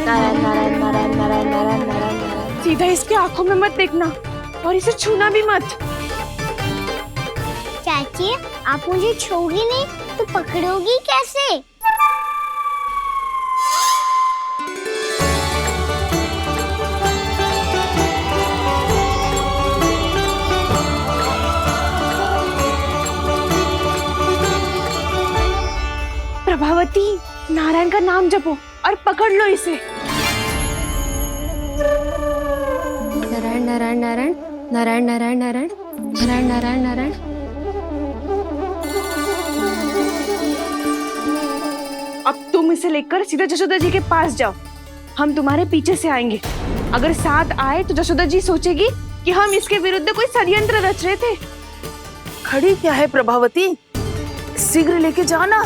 नारायण नारायण नारायण नारायण नारायण नारायण नारायण। सीधा इसके आंखों में मत देखना और इसे छूना भी मत। चाची, आप मुझे छोड़ोगी नहीं तो पकड़ोगी कैसे? प्रभावती, नारायण का नाम जपो और पकड़ लो इसे। नारायण नारायण नारायण नारायण नारायण नारायण नारायण नारायण नारायण। अब तुम इसे लेकर सीधा जशोदा जी के पास जाओ, हम तुम्हारे पीछे से आएंगे। अगर साथ आए तो जशोदा जी सोचेगी कि हम इसके विरुद्ध कोई षड्यंत्र रच रहे थे। खड़ी क्या है प्रभावती, शीघ्र लेके जाना।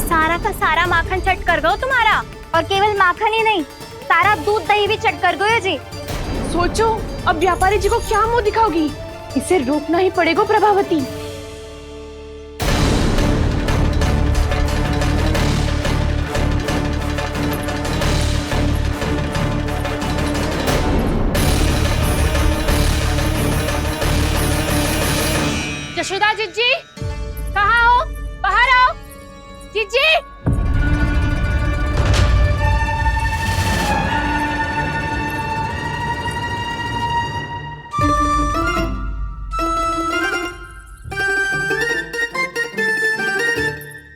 सारा का सारा माखन चट कर गयो तुम्हारा, और केवल माखन ही नहीं, सारा दूध दही भी चट कर गयो जी। सोचो अब व्यापारी जी को क्या मुंह दिखाओगी। इसे रोकना ही पड़ेगा प्रभावती। जशोदा जीजी, कहाँ हो? बाहर आओ जीजी।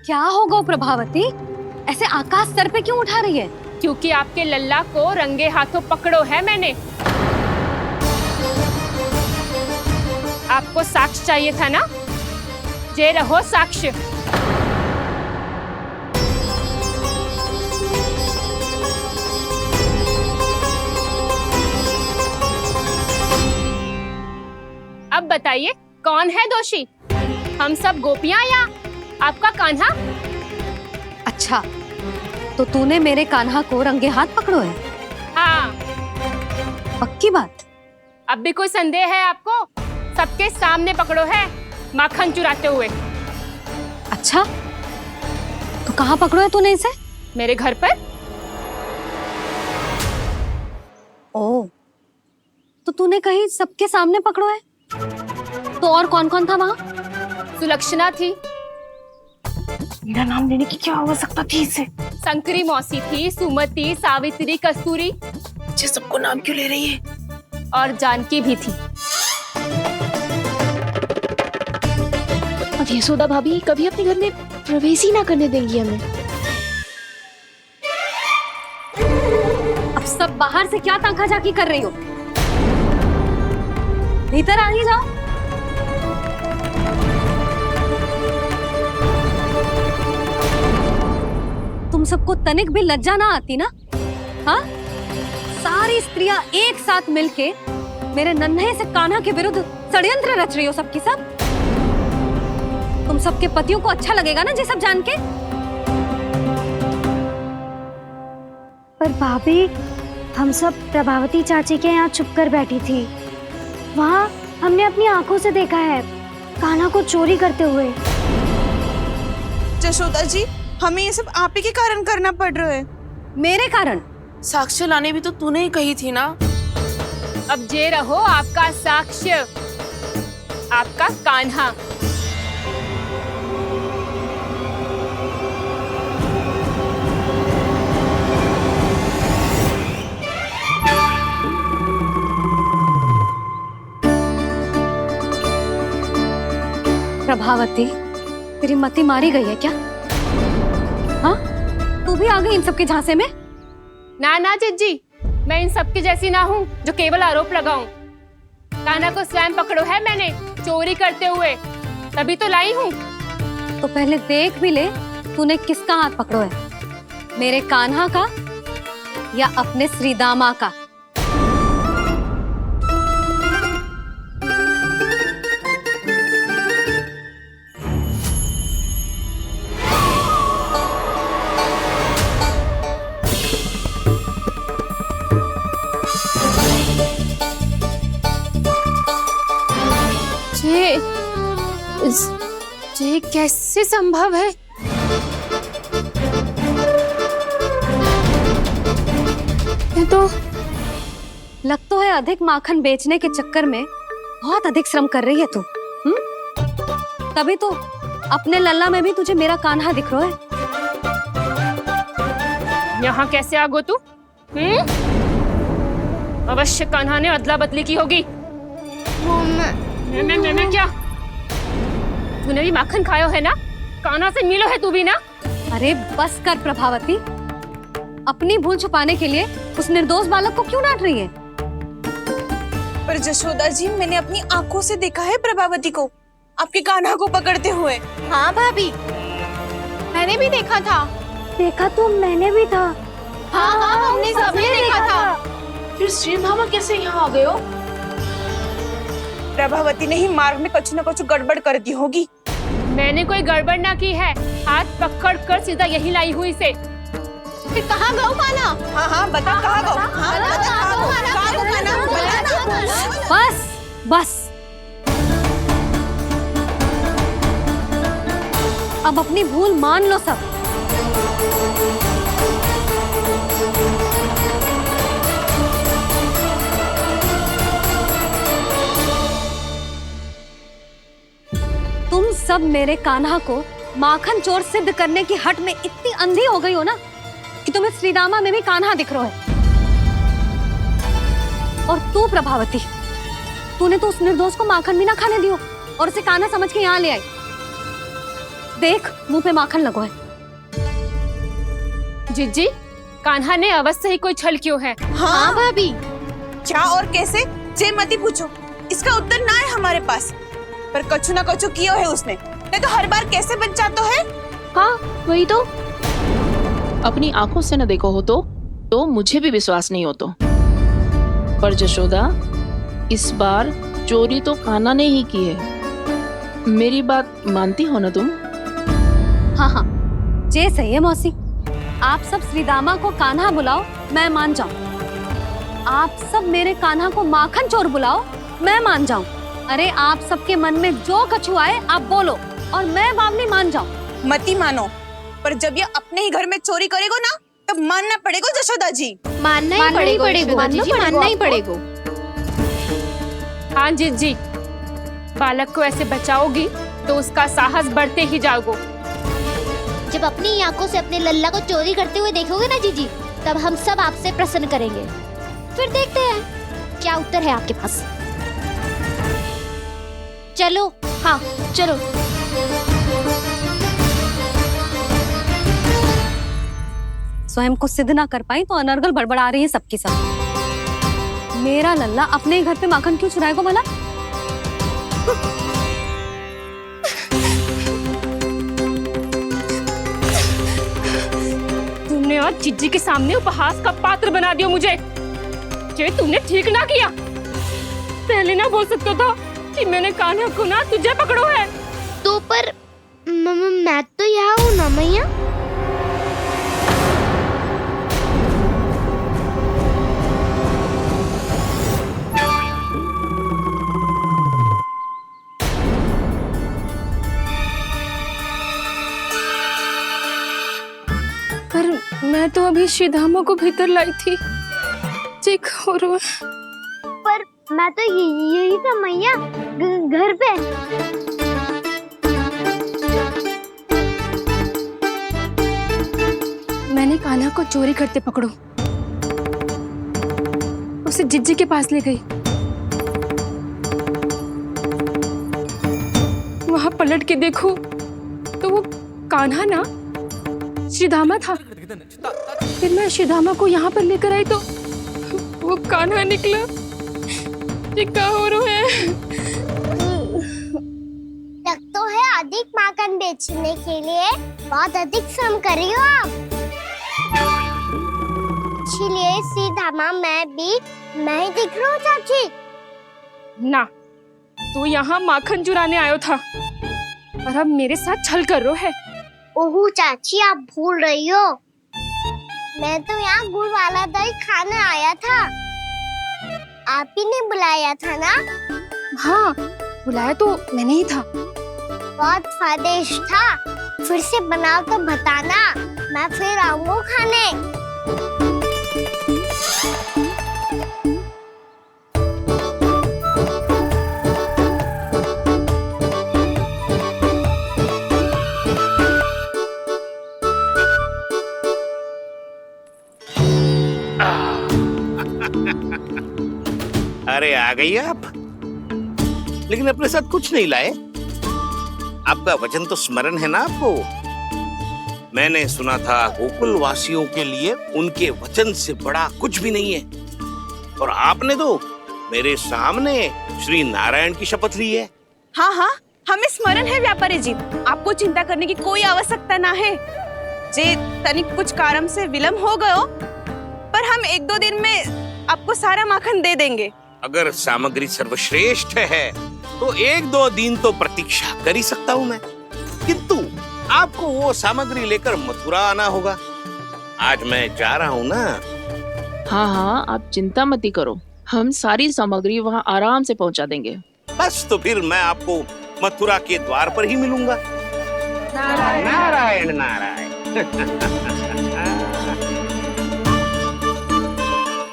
क्या होगा प्रभावती, ऐसे आकाश सर पे क्यों उठा रही है? क्योंकि आपके लल्ला को रंगे हाथों पकड़ो है मैंने। आपको साक्ष्य चाहिए था ना, जे रहो साक्ष्य। अब बताइए कौन है दोषी, हम सब गोपियां या आपका कान्हा? अच्छा, तो तूने मेरे कान्हा को रंगे हाथ पकड़ो है? हाँ। पक्की बात? अब भी कोई संदेह है आपको? सबके सामने पकड़ो है, माखन चुराते हुए। अच्छा, तो कहाँ पकड़ो है तूने इसे? मेरे घर पर। ओ, तो तूने कहीं सबके सामने पकड़ो है? तो और कौन कौन था वहाँ? सुलक्षणा थी। मेरा नाम लेने की क्या आवश्यकता थी इसे? संकरी मौसी थी, सुमति, सावित्री, कस्तूरी। ये सबको नाम क्यों ले रही है? और जानकी भी थी। अब यशोदा भाभी कभी अपने घर में प्रवेश ही ना करने देंगी हमें। अब सब बाहर से क्या ताका झाकी कर रही हो? भीतर आ ही जाओ। तुम सबको तनिक भी लज्जा ना आती ना? हाँ? सारी स्त्रियां एक साथ मिलके मेरे नन्हे से कान्हा के विरुद्ध षड्यंत्र रच रही हो सबकी सब। तुम सबके पतियों को अच्छा लगेगा ना ये सब जान के? पर भाभी, हम सब प्रभावती चाची के यहाँ छुप कर बैठी थी। वहाँ हमने अपनी आंखों से देखा है कान्हा को चोरी करते हुए। जशोदा जी, हमें ये सब आप ही के कारण करना पड़ रहा है। मेरे कारण? साक्ष्य लाने भी तो तूने ही कही थी ना। अब जे रहो आपका साक्ष्य, आपका कान्हा। प्रभावती, तेरी मति मारी गई है क्या? हाँ? तू भी आ गई इन सबके झांसे में? ना ना जिज्जी, मैं इन सबकी जैसी ना हूँ जो केवल आरोप लगाऊं। कान्हा को स्वयं पकड़ो है मैंने चोरी करते हुए, तभी तो लाई हूँ। तो पहले देख भी ले तूने किसका हाथ पकड़ो है, मेरे कान्हा का या अपने श्रीदामा का? ये कैसे संभव है? तो लग तो है अधिक माखन बेचने के चक्कर में बहुत अधिक श्रम कर रही है तू। तभी तो अपने लल्ला में भी तुझे मेरा कान्हा दिख रहा है। यहाँ कैसे आ गो तू? अवश्य कान्हा ने अदला बदली की होगी। मैं क्या? तूने भी माखन खायो है ना? कान्हा से मिलो है तू भी ना? अरे बस कर प्रभावती, अपनी भूल छुपाने के लिए उस निर्दोष बालक को क्यों डांट रही है? पर जशोदा जी, मैंने अपनी आंखों से देखा है प्रभावती को आपके कान्हा को पकड़ते हुए। हाँ भाभी, मैंने भी देखा था। देखा तो मैंने भी था। हाँ हाँ, हमने सबने देखा था। फिर श्रीधामा कैसे यहाँ आ गए हो? प्रभावती ने ही मार्ग में कुछ न कुछ गड़बड़ कर दी होगी। मैंने कोई गड़बड़ ना की है, हाथ पकड़ कर सीधा यही लाई हुई से। फिर कहाँ गौ कान्हा? हाँ हाँ, बता कहाँ गो? हाँ बता कहाँ गो? कहाँ गो कान्हा? बता ना। बस बस, अब अपनी भूल मान लो सब। तुम सब मेरे कान्हा को माखन चोर सिद्ध करने की हट में इतनी अंधी हो गई हो ना कि तुम्हें श्रीदामा में भी कान्हा दिख रहा है। और तू प्रभावती, तूने तो उस निर्दोष को माखन भी ना खाने दियो और उसे कान्हा समझ के यहाँ ले आई। देख, मुंह पे माखन लगो है। जिज्जी, कान्हा ने अवश्य ही कोई छल क्यों है। हाँ भाभी, क्या और कैसे? जे मती पूछो, इसका उत्तर ना है हमारे पास। पर कछु ना कछु कियो है उसने, नहीं तो हर बार कैसे बच जाता है। हाँ वही तो। अपनी आंखों से न देखो हो तो मुझे भी विश्वास नहीं हो तो। पर जशोदा, इस बार चोरी तो कान्हा ने ही की है। मेरी बात मानती हो ना तुम? हाँ हाँ, जे सही है मौसी। आप सब श्रीदामा को कान्हा बुलाओ, मैं मान जाऊं। आप सब मेरे कान्हा को माखन चोर बुलाओ, मैं मान जाऊं। अरे आप सबके मन में जो कछु आए आप बोलो और मैं बावली मान जाऊं। मती मानो, पर जब ये अपने ही घर में चोरी करेगो ना, तब मानना पड़ेगा जशोदा जी। मानना ही पड़ेगा जीजी, मानना ही पड़ेगा। हाँ जिज्जी, बालक को ऐसे बचाओगी तो उसका साहस बढ़ते ही जाओगे। जब अपनी आंखों से अपने लल्ला को चोरी करते हुए देखोगे ना जीजी, तब हम सब आपसे प्रसन्न करेंगे। फिर देखते हैं क्या उत्तर है आपके पास। चलो। हाँ चलो। स्वयं को सिद्ध ना कर पाई तो अनर्गल बड़बड़ा रही है सबकी सब। मेरा लल्ला अपने ही घर पे माखन क्यों चुराएगा भला? तुमने आज जिज्जी के सामने उपहास का पात्र बना दिया मुझे। ये तुमने ठीक ना किया। पहले ना बोल सकता था कि मैंने कान्हा को ना तुझे पकड़ो है। तो पर मैं तो यहाँ हूँ ना मैया। पर मैं तो अभी श्रीधामा को भीतर लाई थी। चेक हो रहा है। पर मैं तो यही था मैया, घर पे। मैंने कान्हा को चोरी करते पकड़ो, उसे जिज्जी के पास ले गई। वहां पलट के देखो तो वो कान्हा ना श्रीधामा था। फिर मैं श्रीधामा को यहाँ पर लेकर आई तो वो कान्हा निकला। ये क्या हो रहा है? लग तो है अधिक माखन बेचने के लिए बहुत अधिक श्रम कर रही हो आप। इसीलिए सीधामा मैं ही दिख रहा हूँ चाची। ना, तू यहाँ माखन चुराने आयो था और अब मेरे साथ छल कर रो है। ओह चाची, आप भूल रही हो, मैं तो यहाँ गुड़ वाला दही खाने आया था। आप ही ने बुलाया था ना? हाँ, बुलाया तो मैंने ही था। बहुत स्वादिष्ट था। फिर से बनाओ तो बताना, मैं फिर आऊंगा खाने। अरे आ गई आप, लेकिन अपने साथ कुछ नहीं लाए। आपका वचन तो स्मरण है ना आपको? मैंने सुना था गोकुल वासियों के लिए उनके वचन से बड़ा कुछ भी नहीं है, और आपने तो मेरे सामने श्री नारायण की शपथ ली है। हाँ हाँ, हमें स्मरण है व्यापारी जी, आपको चिंता करने की कोई आवश्यकता ना है। जे तनिक कुछ कारण से विलंब हो गयो, पर हम 1-2 दिन में आपको सारा माखन दे देंगे। अगर सामग्री सर्वश्रेष्ठ है तो 1-2 दिन तो प्रतीक्षा कर ही सकता हूँ मैं, किंतु आपको वो सामग्री लेकर मथुरा आना होगा। आज मैं जा रहा हूँ ना। हाँ हाँ, आप चिंता मत ही करो, हम सारी सामग्री वहाँ आराम से पहुँचा देंगे। बस तो फिर मैं आपको मथुरा के द्वार पर ही मिलूंगा। नारायण नारायण।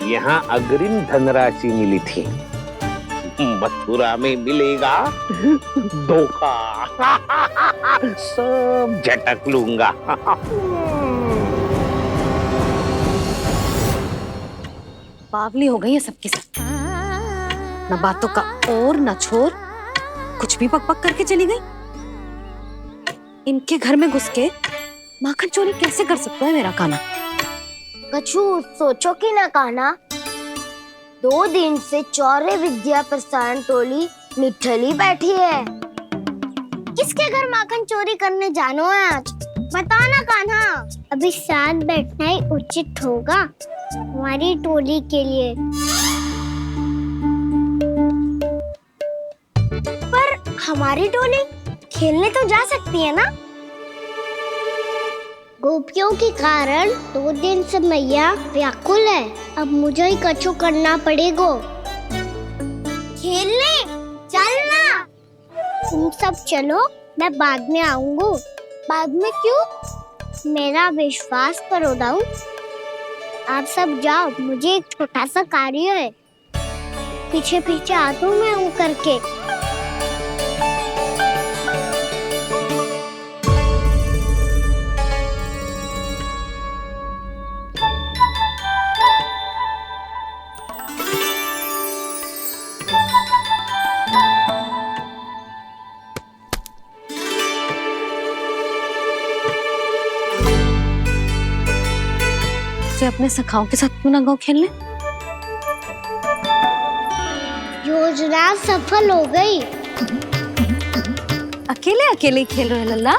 यहाँ अग्रिम धनराशि मिली थी, मथुरा में मिलेगा धोखा। सब झटक लूंगा। बावली हो गई है सबकी सब, न बातों का और न छोर, कुछ भी पक करके चली गई। इनके घर में घुस के माखन चोरी कैसे कर सकता है मेरा कान्हा? कछु सोचो कि ना कान्हा, 2 दिन से चौर्य विद्या प्रसारण टोली निठली बैठी है। किसके घर माखन चोरी करने जानो है आज? बताओ ना कान्हा। अभी साथ बैठना ही उचित होगा हमारी टोली के लिए। पर हमारी टोली खेलने तो जा सकती है ना? गोपियों के कारण 2 दिन से मैया व्याकुल है। अब मुझे ही कछु करना पड़ेगा। खेलने चलना। तुम सब चलो, मैं बाद में आऊंगा। बाद में क्यों? मेरा विश्वास करो दाऊ। आप सब जाओ, मुझे एक छोटा सा कार्य है। पीछे पीछे आता हूँ मैं हूँ करके। अपने सखाओं के साथ क्यों ना गाँव खेलने? योजना सफल हो गई। अकेले अकेले खेल रहे लल्ला?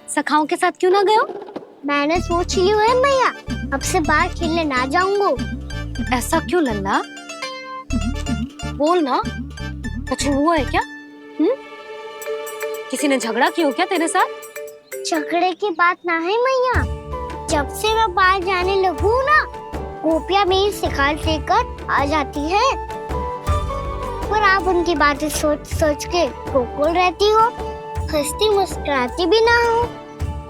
सखाओं के साथ क्यों ना गए हो? मैंने सोच लिया है मैया, अब से बाहर खेलने ना जाऊंगा। ऐसा क्यों लल्ला? बोल ना, कुछ हुआ है क्या? किसी ने झगड़ा किया हो क्या तेरे साथ? झगड़े की बात ना है मैया, जब से मैं बाहर जाने लगू ना, गोपियां मेरी शिकार लेकर आ जाती है। पर आप उनकी बातें सोच सोच के गोकुल रहती हो, हंसती मुस्कुराती भी ना हो।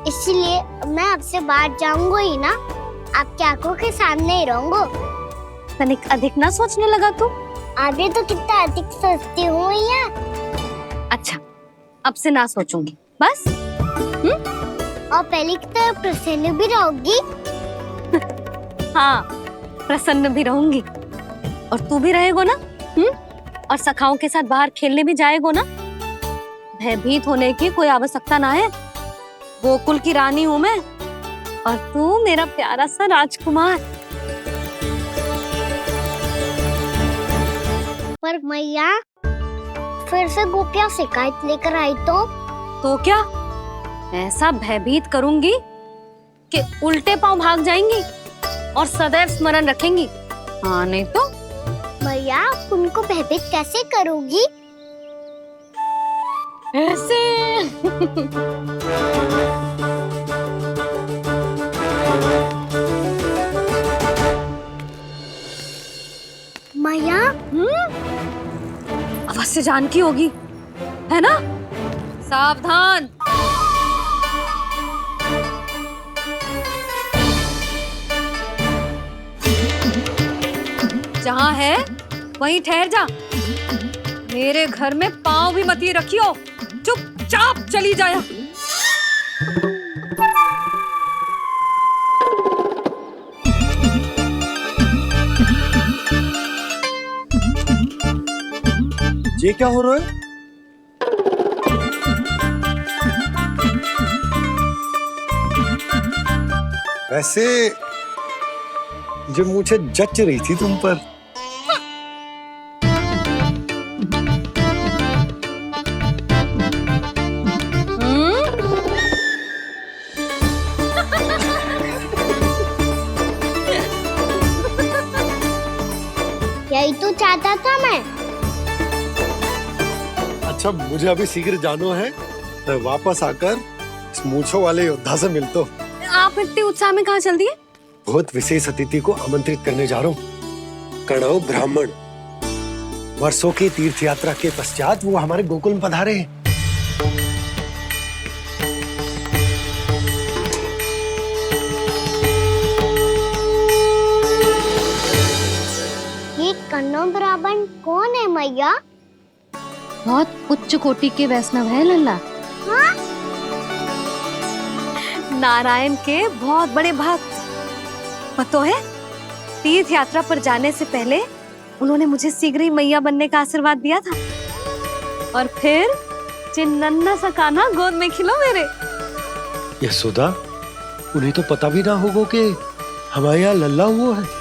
इसलिए मैं आपसे बाहर जाऊंगा ही ना, आपकी आंखों के सामने ही रहूंगा। तनिक अधिक ना सोचने लगा तू? आगे तो कितना अधिक सोचती हूँ मैया। अच्छा, अब से ना सोचूंगी बस। और पहले की तरह प्रसन्न भी रहोगी? हाँ, प्रसन्न भी रहूंगी। और तू भी रहेगा ना? और सखाओं के साथ बाहर खेलने भी जाएगा ना? भयभीत होने की कोई आवश्यकता ना है। गोकुल की रानी हूँ मैं, और तू मेरा प्यारा सा राजकुमार। पर मैया, फिर से गोपियां शिकायत लेकर आई तो क्या? ऐसा भयभीत करूंगी कि उल्टे पांव भाग जाएंगी और सदैव स्मरण रखेंगी। हाँ नहीं तो? मैया, उनको भयभीत कैसे करोगी? ऐसे। मैया, अवश्य जानकी होगी, है ना? सावधान। जहाँ है वहीं ठहर जा। मेरे घर में पाँव भी मत ही रखियो, चुपचाप चली जाया। ये क्या हो रहा है? वैसे जो मुझे जच रही थी तुम पर। यही तो चाहता था मैं। अच्छा मुझे अभी शीघ्र जाना है, मैं वापस आकर इस मूंछों वाले योद्धा से मिलता हूँ। आप इतने उत्साह में कहाँ चल दिए? बहुत विशेष अतिथि को आमंत्रित करने जा रहा हूँ, कणव ब्राह्मण। वर्षों की तीर्थ यात्रा के पश्चात वो हमारे गोकुल में पधारे हैं। ये कन्नौ ब्राह्मण कौन है मैया? बहुत उच्च कोटि के वैष्णव है लल्ला। हाँ? नारायण के बहुत बड़े भक्त। पता है, तीर्थ यात्रा पर जाने से पहले उन्होंने मुझे शीघ्र ही मैया बनने का आशीर्वाद दिया था, और फिर चिन्नन्ना सा कान्हा गोद में खिलो मेरे। यशोदा, उन्हें तो पता भी ना होगा कि हमारे यहाँ लल्ला हुआ है।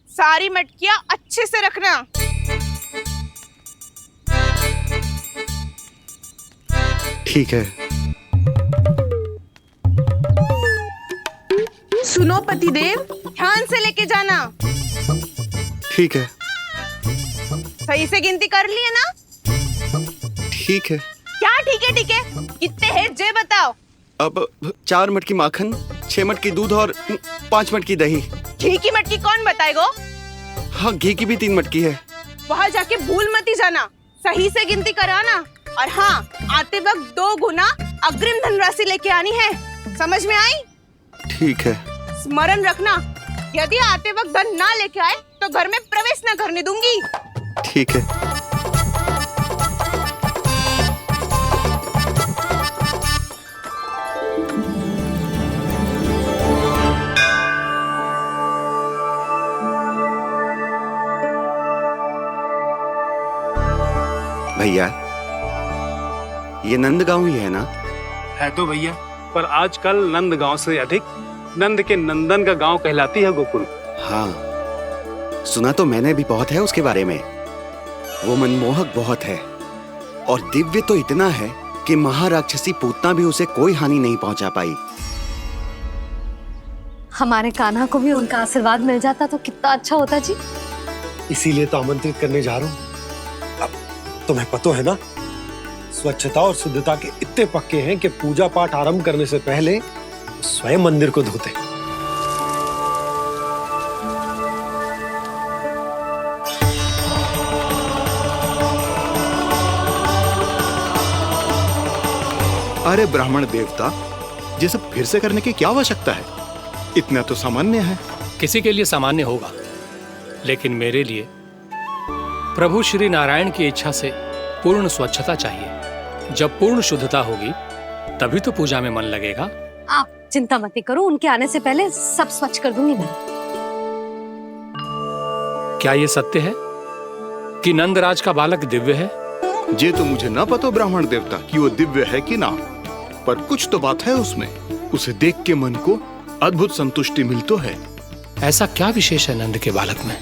सारी मटकियां अच्छे से रखना। ठीक है। सुनो पतिदेव, ध्यान से लेके जाना। ठीक है। सही से गिनती कर लिए ना? ठीक है। क्या ठीक है? ठीक है कितने हैं जे बताओ। अब 4 मटकी माखन, 6 मटकी दूध और 5 मटकी दही। घी की मटकी कौन बताएगा? हाँ, घी की भी 3 मटकी है। वहाँ जाके भूल मती जाना, सही से गिनती कराना। और हाँ, आते वक्त 2 गुना अग्रिम धनराशि लेके आनी है। समझ में आई? ठीक है। स्मरण रखना, यदि आते वक्त धन ना लेके आए तो घर में प्रवेश न करने दूंगी। ठीक है। भैया, ये नंदगांव ही है ना? है तो भैया, पर आजकल नंदगांव से अधिक नंद के नंदन का गांव कहलाती है गोकुल। हाँ, सुना तो मैंने भी बहुत है उसके बारे में। वो मनमोहक बहुत है और दिव्य तो इतना है कि महाराक्षसी पूतना भी उसे कोई हानि नहीं पहुंचा पाई। हमारे कान्हा को भी उनका आशीर्वाद मिल जाता तो कितना अच्छा होता जी। इसीलिए तो आमंत्रित करने जा रहा हूँ। अब तुम्हें पता है ना, स्वच्छता और शुद्धता के इतने पक्के हैं कि पूजा पाठ आरंभ करने से पहले स्वयं मंदिर को धोते। अरे ब्राह्मण देवता, ये सब फिर से करने की क्या आवश्यकता है? इतना तो सामान्य है। किसी के लिए सामान्य होगा, लेकिन मेरे लिए प्रभु श्री नारायण की इच्छा से पूर्ण स्वच्छता चाहिए। जब पूर्ण शुद्धता होगी तभी तो पूजा में मन लगेगा। आप चिंता मत करो, उनके आने से पहले सब स्वच्छ कर दूंगी मैं। क्या ये सत्य है कि नंदराज का बालक दिव्य है? ये तो मुझे ना पता ब्राह्मण देवता कि वो दिव्य है कि ना, पर कुछ तो बात है उसमें। उसे देख के मन को अद्भुत संतुष्टि मिल तो है। ऐसा क्या विशेष है नंद के बालक में?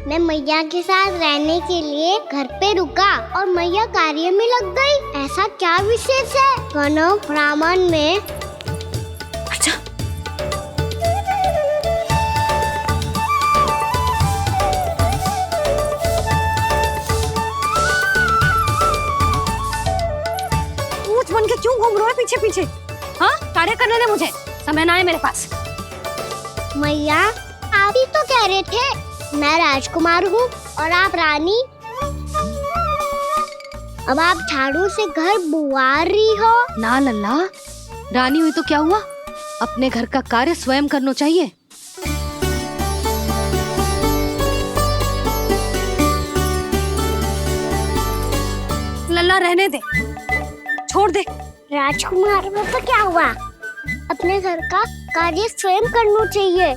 मैं मैया के साथ रहने के लिए घर पे रुका और मैया कार्य में लग गई। ऐसा क्या विशेष है कन्नौ ब्राह्मण में? अच्छा, ऊंच बन के क्यों घूम रहे हो पीछे पीछे? हाँ, कार्य करने दे मुझे, समय ना है मेरे पास। मैया, आप ही तो कह रहे थे मैं राजकुमार हूँ और आप रानी। अब आप झाड़ू से घर बुआर रही हो। ना लल्ला, रानी हुई तो क्या हुआ, अपने घर का कार्य स्वयं करना चाहिए। लल्ला रहने दे, छोड़ दे। राजकुमार में तो क्या हुआ, अपने घर का कार्य स्वयं करना चाहिए।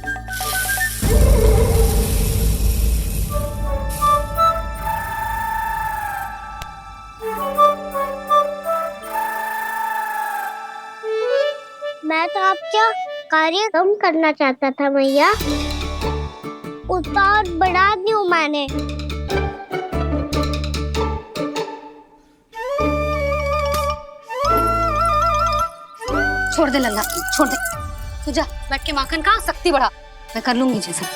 मैं तो आपका कार्य कम करना चाहता था मैया, उतना और बढ़ा दूं मैंने। छोड़ दे लल्ला, छोड़ दे। तू जा बैठ के माखन खा, शक्ति बढ़ा, मैं कर लूंगी जैसा।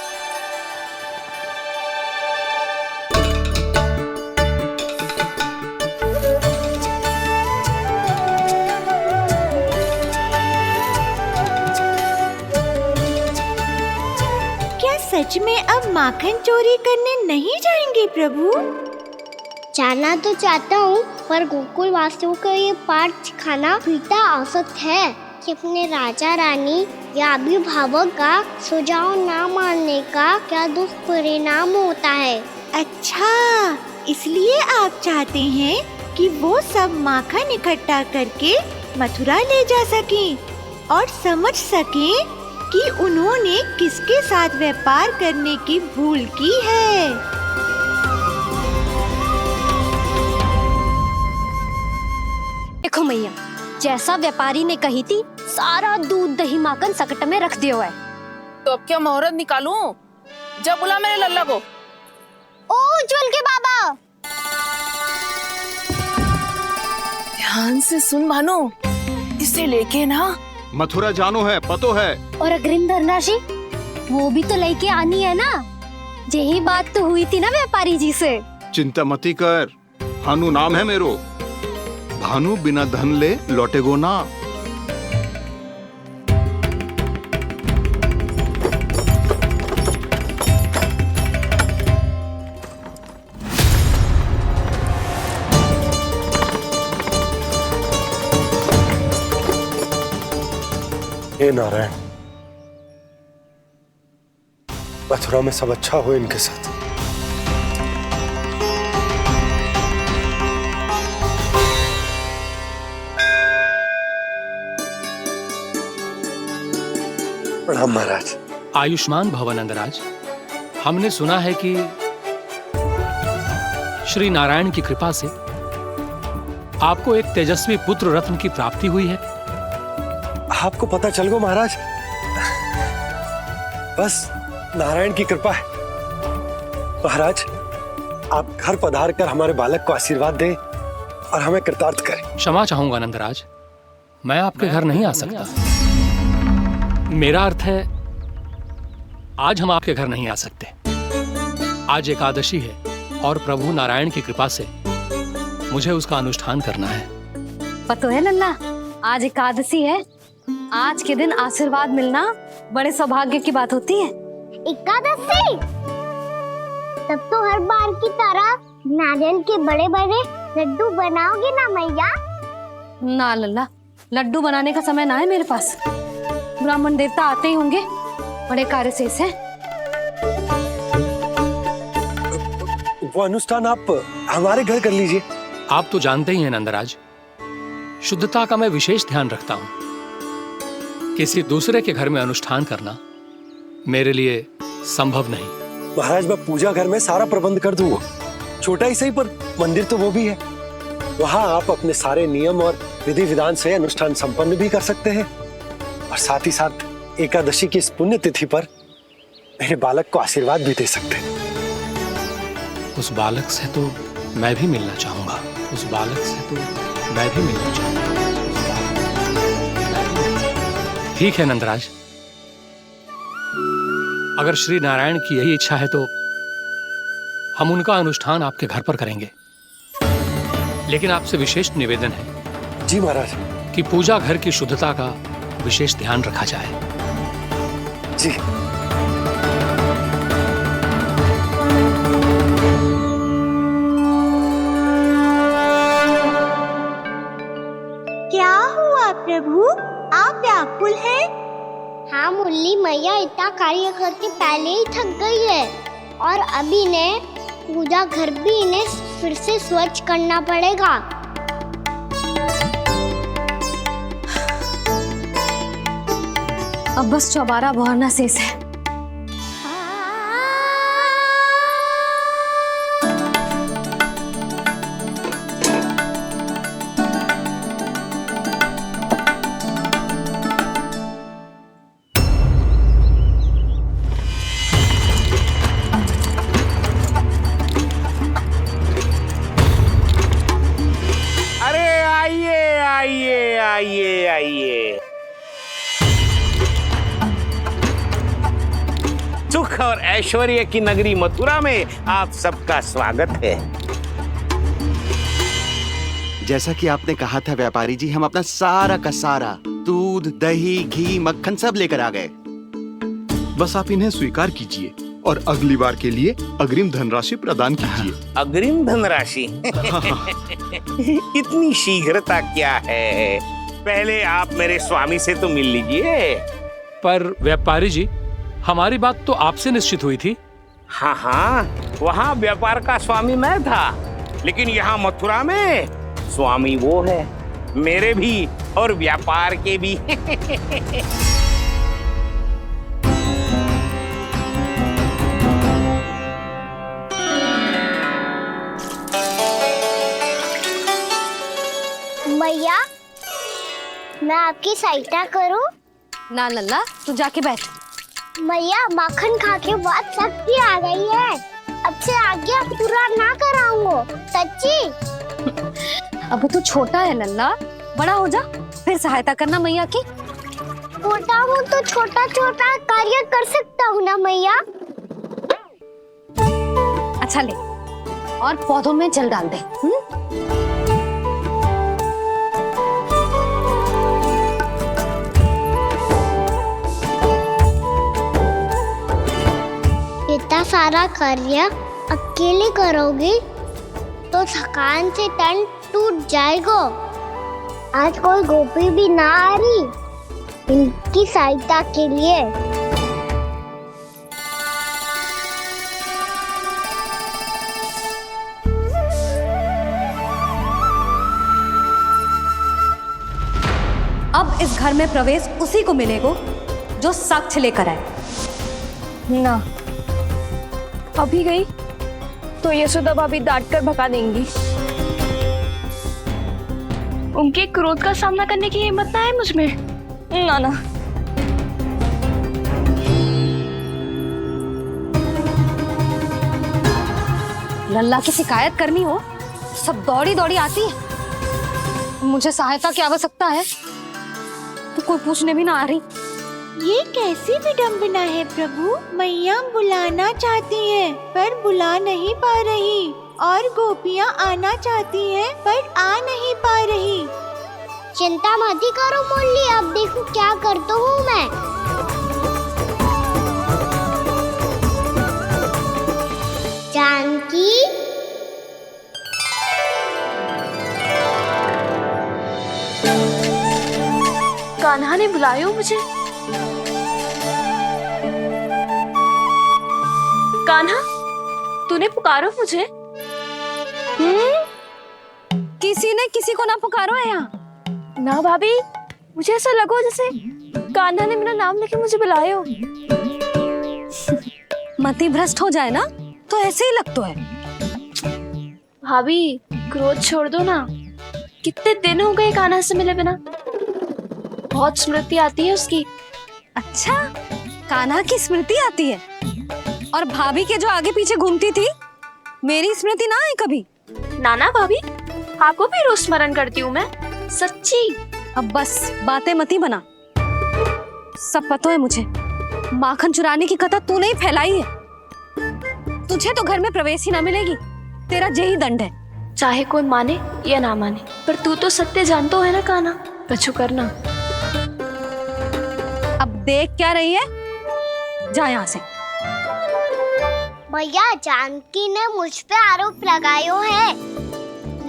क्या सच में अब माखन चोरी करने नहीं जाएंगे प्रभु? जाना तो चाहता हूँ, पर गोकुल वासियों को ये पाठ सिखाना पिता आवश्यक है कि अपने राजा रानी या अभिभावक का सुझाव ना मानने का क्या दुष्परिणाम होता है। अच्छा, इसलिए आप चाहते हैं कि वो सब माखन इकट्ठा करके मथुरा ले जा सकें और समझ सकें कि उन्होंने किसके साथ व्यापार करने की भूल की है। देखो मैया, जैसा व्यापारी ने कही थी, सारा दूध दही माखन सकट में रख दिया है। तो अब क्या मुहूर्त निकालूं? जब बुला मेरे लल्ला को। ओ उज्जवल के बाबा, ध्यान से सुन भानु, इसे लेके ना मथुरा जानो है, पतो है। और अग्रिम धनराशि वो भी तो लेके आनी है ना। यही बात तो हुई थी ना व्यापारी जी से। चिंता मती कर, भानु नाम है मेरो। भानु बिना धन ले लौटेगो ना। हे नारायण, मथुरा में सब अच्छा हो इनके साथ। प्रणाम महाराज। आयुष्मान भव नंदराज। हमने सुना है कि श्री नारायण की कृपा से आपको एक तेजस्वी पुत्र रत्न की प्राप्ति हुई है। आपको पता चल गो महाराज, बस नारायण की कृपा है। महाराज, आप घर पधार कर हमारे बालक को आशीर्वाद दें और हमें कृतार्थ करें। क्षमा चाहूंगा नंदराज, मैं आपके घर नहीं आ सकता। मेरा अर्थ है, आज हम आपके घर नहीं आ सकते। आज एकादशी है और प्रभु नारायण की कृपा से मुझे उसका अनुष्ठान करना है। पतो है लल्ला, आज एकादशी है। आज के दिन आशीर्वाद मिलना बड़े सौभाग्य की बात होती है। एकादशी, तब तो हर बार की तरह नारियल के बड़े बड़े लड्डू बनाओगे ना मैया? ना लल्ला, लड्डू बनाने का समय ना है मेरे पास। ब्राह्मण देवता आते ही होंगे, बड़े कार्य शेष है। वो अनुष्ठान आप हमारे घर कर लीजिए। आप तो जानते ही हैं नंदराज, शुद्धता का मैं विशेष ध्यान रखता हूं। किसी दूसरे के घर में अनुष्ठान करना मेरे लिए संभव नहीं। महाराज, मैं पूजा घर में सारा प्रबंध कर दूंगा। छोटा ही सही, पर मंदिर तो वो भी है। वहां आप अपने सारे नियम और विधि विधान से अनुष्ठान संपन्न भी कर सकते हैं और साथ ही साथ एकादशी की इस पुण्य तिथि पर मेरे बालक को आशीर्वाद भी दे सकते हैं। उस बालक से तो मैं भी मिलना चाहूंगा। उस बालक से तो मैं भी मिलना चाहूंगा। ठीक है नंदराज, अगर श्री नारायण की यही इच्छा है तो हम उनका अनुष्ठान आपके घर पर करेंगे। लेकिन आपसे विशेष निवेदन है। जी महाराज। कि पूजा घर की शुद्धता का विशेष ध्यान रखा जाए। जी। क्या हुआ प्रभु, आप व्याकुल हैं? हाँ मुरली मैया, इतना कार्य करके पहले ही थक गई है और अभी ने पूजा घर भी इन्हें फिर से स्वच्छ करना पड़ेगा। अब बस चौबारा बहरना शेष है। अरे आइए आइए आइए आइए, सुख और ऐश्वर्य की नगरी मथुरा में आप सबका स्वागत है। जैसा कि आपने कहा था व्यापारी जी, हम अपना सारा का सारा दूध, दही, घी, मक्खन सब लेकर आ गए। बस आप इन्हें स्वीकार कीजिए और अगली बार के लिए अग्रिम धनराशि प्रदान कीजिए। अग्रिम धनराशि? इतनी शीघ्रता क्या है? पहले आप मेरे स्वामी से तो मिल लीजिए। पर व्यापारी जी, हमारी बात तो आपसे निश्चित हुई थी। हाँ हाँ, वहाँ व्यापार का स्वामी मैं था, लेकिन यहाँ मथुरा में स्वामी वो है, मेरे भी और व्यापार के भी। मैया, मैं आपकी सहायता करूं? ना लल्ला, तू जाके बैठ। मैया, माखन खा के बहुत शक्ति आ गई है। अब से आगे पूरा ना कराऊंगा, सच्ची। अब तू छोटा है लल्ला, बड़ा हो जा फिर सहायता करना मैया की। छोटा हूँ तो छोटा छोटा कार्य कर सकता हूँ ना मैया। अच्छा ले, और पौधों में जल डाल दे। इतना सारा कार्य अकेले करोगी तो थकान से तन टूट जाएगा। आज कोई गोपी भी ना आ रही इनकी सहायता के लिए। अब इस घर में प्रवेश उसी को मिलेगा जो साक्ष्य लेकर आए। ना, अभी गई तो यशोदा भाभी डांट कर भगा देंगी। उनके क्रोध का सामना करने की हिम्मत ना है मुझ में। ना ना। लल्ला की शिकायत करनी हो सब दौड़ी दौड़ी आती है। मुझे सहायता की आवश्यकता है तो कोई पूछने भी ना आ रही। ये कैसी विडंबना है प्रभु। मैया बुलाना चाहती हैं पर बुला नहीं पा रही, और गोपियाँ आना चाहती हैं पर आ नहीं पा रही। चिंता मत ही करो मुरली, अब देखो क्या करता हूँ मैं। जानकी, कान्हा ने बुलाया मुझे। कान्हा, तूने पुकारो मुझे? किसी ने किसी को ना पुकारो है यहाँ। ना भाभी, मुझे ऐसा लगो जैसे कान्हा ने मेरा नाम लेके मुझे बुलायो। मति भ्रष्ट हो जाए ना तो ऐसे ही लगता है। भाभी, क्रोध छोड़ दो ना। कितने दिन हो गए कान्हा से मिले बिना। बहुत स्मृति आती है उसकी। अच्छा, कान्हा की स्मृति आती है? और भाभी के जो आगे पीछे घूमती थी, मेरी स्मृति ना है कभी? नाना भाभी, आपको भी रोज स्मरण करती हूँ मैं, सच्ची। अब बस बातें मत ही बना। सब पता है मुझे। माखन चुराने की कथा तूने ही फैलाई है। तुझे तो घर में प्रवेश ही ना मिलेगी। तेरा यही दंड है। चाहे कोई माने या ना माने, पर तू तो सत्य जानता है ना कान्हा। कछु करना। अब देख क्या रही है, जा यहाँ से। भैया, जानकी ने मुझ पे आरोप लगायो है,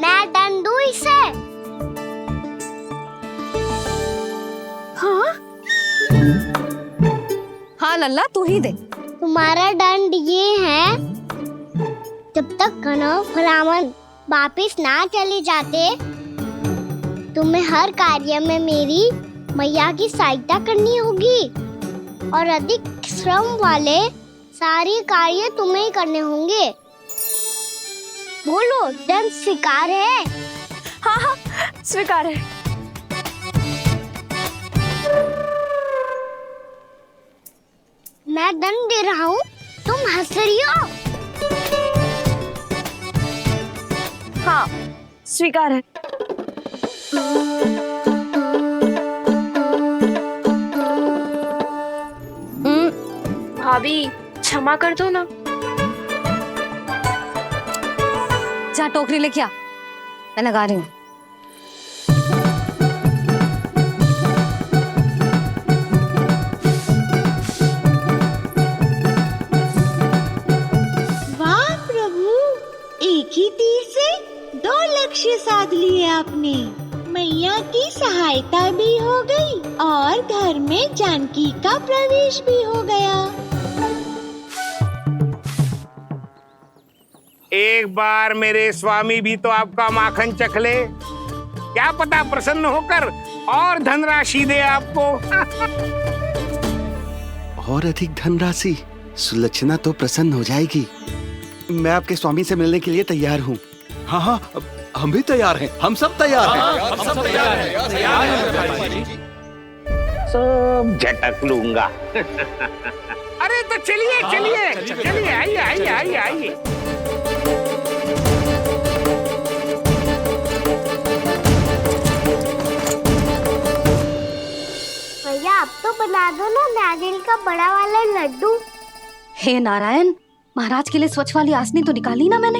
मैं दंड दूं इसे। हाँ हाँ लल्ला, तू ही दे। तुम्हारा दंड ये है, जब तक कनव ब्राह्मण वापिस ना चले जाते, तुम्हें हर कार्य में मेरी मैया की सहायता करनी होगी। और अधिक श्रम वाले सारे कार्य तुम्हें ही करने होंगे। बोलो, दंड स्वीकार है? हाँ हाँ, स्वीकार है। मैं दंड दे रहा हूँ, तुम हंस रही हो? हाँ, स्वीकार है। भाभी क्षमा कर दो ना। जा टोकरी लेके आ, मैं लगा रही हूँ। वाह प्रभु, एक ही तीर से 2 लक्ष्य साध लिए आपने। मैया की सहायता भी हो गई और घर में जानकी का प्रवेश भी हो गया। एक बार मेरे स्वामी भी तो आपका माखन चख ले, क्या पता प्रसन्न होकर और धनराशि दे आपको। और अधिक धनराशि? सुलक्षणा तो प्रसन्न हो जाएगी। मैं आपके स्वामी से मिलने के लिए तैयार हूँ। हाँ हाँ, हम भी तैयार हैं। हम सब तैयार हैं। हम सब तैयार हैं। सब झटक लूंगा। अरे तो चलिए चलिए चलिए, आइए आइए आइए आइए। भैया, आप तो बना दो ना नारियल का बड़ा वाला लड्डू। हे नारायण, महाराज के लिए स्वच्छ वाली आसनी तो निकाली ना मैंने।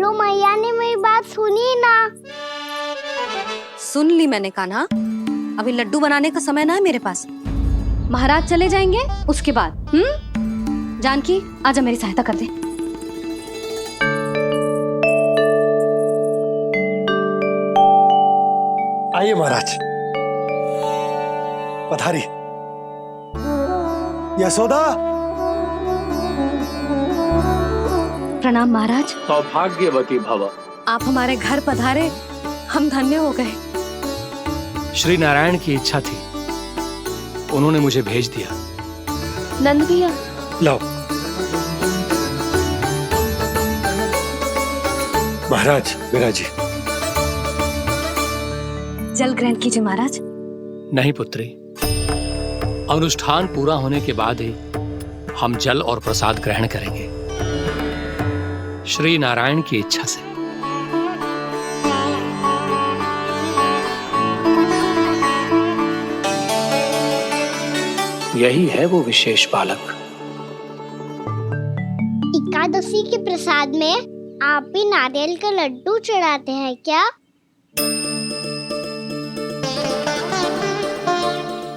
लो, मैया ने मेरी बात सुनी ना। सुन ली मैंने कान्हा, अभी लड्डू बनाने का समय ना है मेरे पास। महाराज चले जाएंगे उसके बाद। जानकी, आजा मेरी सहायता कर दे। आइए महाराज, पधारी। यशोदा। प्रणाम महाराज। सौभाग्यवती भव। आप हमारे घर पधारे, हम धन्य हो गए। श्री नारायण की इच्छा थी, उन्होंने मुझे भेज दिया। नंद भैया, लाओ। महाराज, विराजी। जल ग्रहण कीजिए महाराज। नहीं पुत्री, अनुष्ठान पूरा होने के बाद ही हम जल और प्रसाद ग्रहण करेंगे, श्री नारायण की इच्छा से। यही है वो विशेष बालक। एकादशी के प्रसाद में आप भी नारियल का लड्डू चढ़ाते हैं क्या?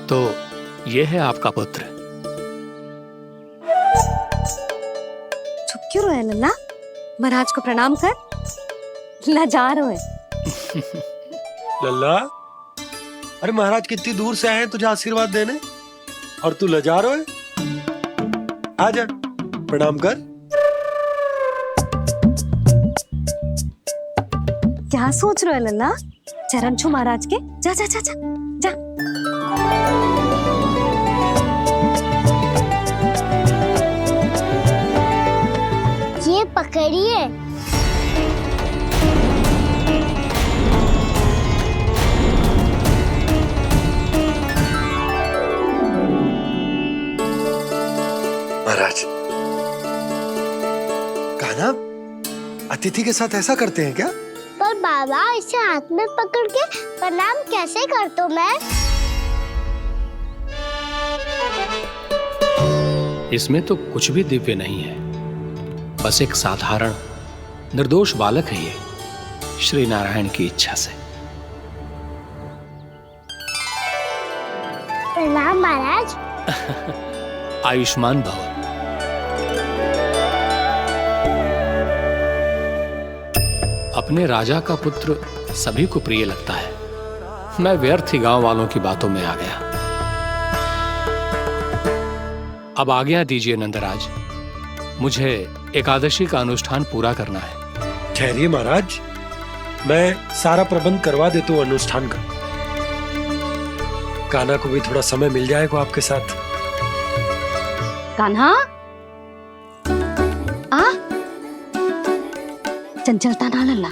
तो ये है आपका पुत्र। चुप क्यों रहे लल्ला? महाराज को प्रणाम कर, लजा रहे। लल्ला, अरे महाराज कितनी दूर से आए हैं तुझे आशीर्वाद देने, और तू लजा रहा है? आजा, प्रणाम कर। क्या सोच रहे हो लल्ला? चरण छू महाराज के। जा जा जा जा जा। ये पकड़िए। महाराज, कान्हा अतिथि के साथ ऐसा करते हैं क्या? पर बाबा, इसे हाथ में पकड़ के प्रणाम कैसे करता हूँ मैं? इसमें तो कुछ भी दिव्य नहीं है, बस एक साधारण निर्दोष बालक है ये, श्री नारायण की इच्छा से। प्रणाम महाराज। आयुष्मान भव। अपने राजा का पुत्र सभी को प्रिय लगता है। मैं व्यर्थ ही गांव वालों की बातों में आ गया। अब आज्ञा दीजिए नंदराज, मुझे एकादशी का अनुष्ठान पूरा करना है। ठहरिए महाराज, मैं सारा प्रबंध करवा देता हूँ अनुष्ठान का। कान्हा को भी थोड़ा समय मिल जाएगा आपके साथ। कान्हा आ चंचलता ना लल्ला,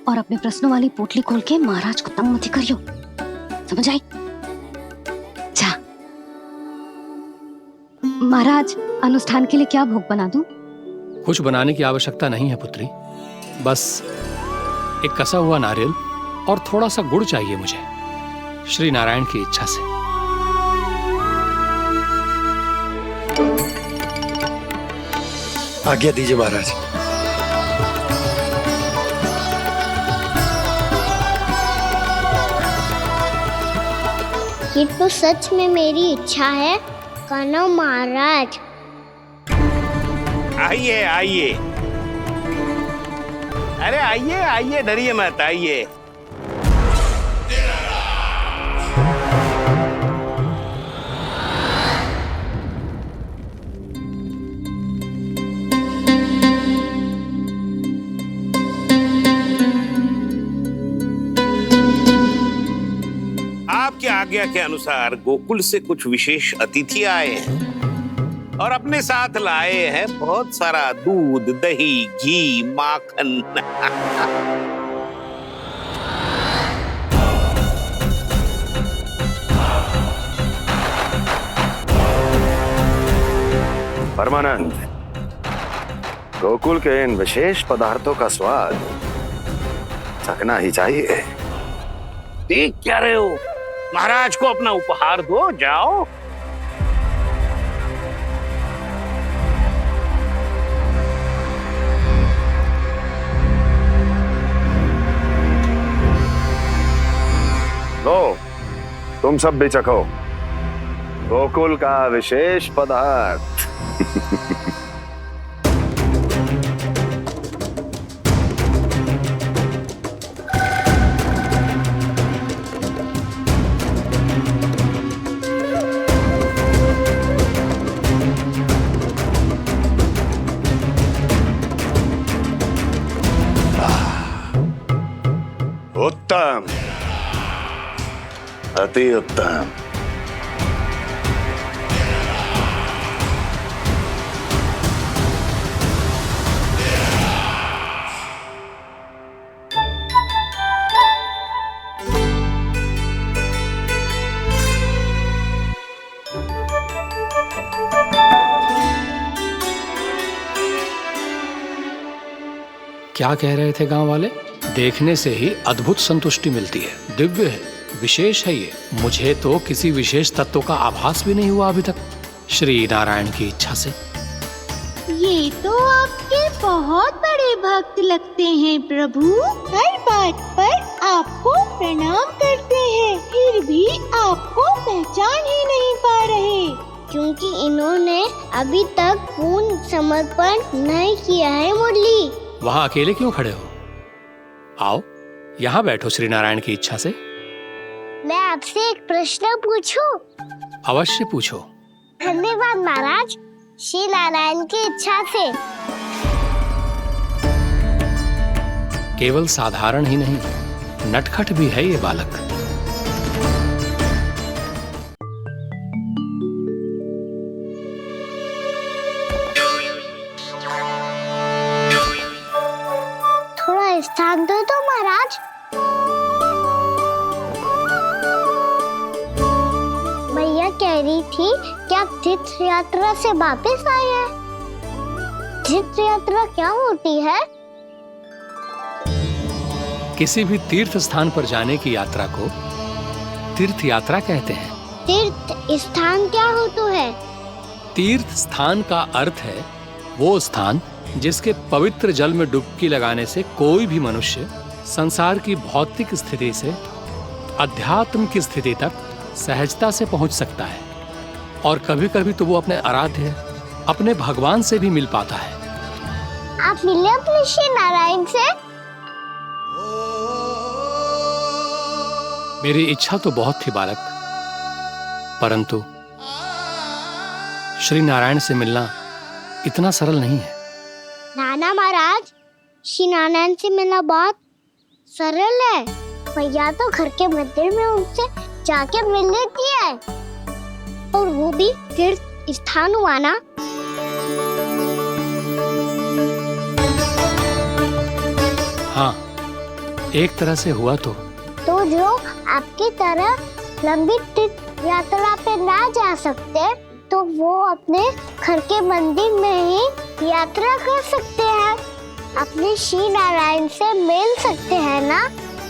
और अपने प्रश्नों वाली पोटली खोल के महाराज को तंग मत करियो, समझ आई? जा महाराज, अनुष्ठान के लिए क्या भोग बना दूं? कुछ बनाने की आवश्यकता नहीं है पुत्री, बस एक कसा हुआ नारियल और थोड़ा सा गुड़ चाहिए मुझे, श्री नारायण की इच्छा से। आज्ञा दीजिए महाराज। ये तो सच में मेरी इच्छा है कान्हा महाराज। आइए आइए, अरे आइए आइए, डरिए मत, आइए। आपकी आज्ञा के अनुसार गोकुल से कुछ विशेष अतिथि आए हैं और अपने साथ लाए हैं बहुत सारा दूध, दही, घी, माखन। परमानंद, गोकुल के इन विशेष पदार्थों का स्वाद चखना ही चाहिए। देख क्या रहे हो, महाराज को अपना उपहार दो, जाओ। लो, तुम सब भी चखो गोकुल का विशेष पदार्थ। उत्तम, अति उत्तम। क्या कह रहे थे गांव वाले? देखने से ही अद्भुत संतुष्टि मिलती है, दिव्य है, विशेष है ये। मुझे तो किसी विशेष तत्व का आभास भी नहीं हुआ अभी तक, श्री नारायण की इच्छा से। ये तो आपके बहुत बड़े भक्त लगते हैं प्रभु। हर बात पर आपको प्रणाम करते हैं, फिर भी आपको पहचान ही नहीं पा रहे। क्योंकि इन्होंने अभी तक पूर्ण समर्पण नहीं किया है मुरली। वहाँ अकेले क्यों खड़े हो? आओ यहाँ बैठो श्री नारायण की इच्छा से। मैं आपसे एक प्रश्न पूछूं? अवश्य पूछो। धन्यवाद महाराज, श्री नारायण की इच्छा से। केवल साधारण ही नहीं, नटखट भी है ये बालक। थोड़ा स्थान दो तो महाराज। भैया कह रही थी कि आप तीर्थ यात्रा से वापस आए हैं। तीर्थ यात्रा क्या होती है? किसी भी तीर्थ स्थान पर जाने की यात्रा को तीर्थ यात्रा कहते हैं। तीर्थ स्थान क्या हो तो है? तीर्थ स्थान का अर्थ है वो स्थान जिसके पवित्र जल में डुबकी लगाने से कोई भी मनुष्य संसार की भौतिक स्थिति से अध्यात्म की स्थिति तक सहजता से पहुंच सकता है, और कभी कभी तो वो अपने आराध्य, अपने भगवान से भी मिल पाता है। आप मिले अपने श्री नारायण से? मेरी इच्छा तो बहुत थी बालक, परंतु श्री नारायण से मिलना इतना सरल नहीं है। नाना महाराज, श्री नारायण से मिलना बहुत सरल है। भैया तो घर के मंदिर में उनसे जाके मिल लेती है, और वो भी तीर्थ स्थान हुआ ना। हाँ, एक तरह से हुआ तो जो आपकी तरह लंबी तीर्थ यात्रा पे ना जा सकते तो वो अपने घर के मंदिर में ही यात्रा कर सकते हैं, अपने श्री नारायण से मिल सकते हैं ना।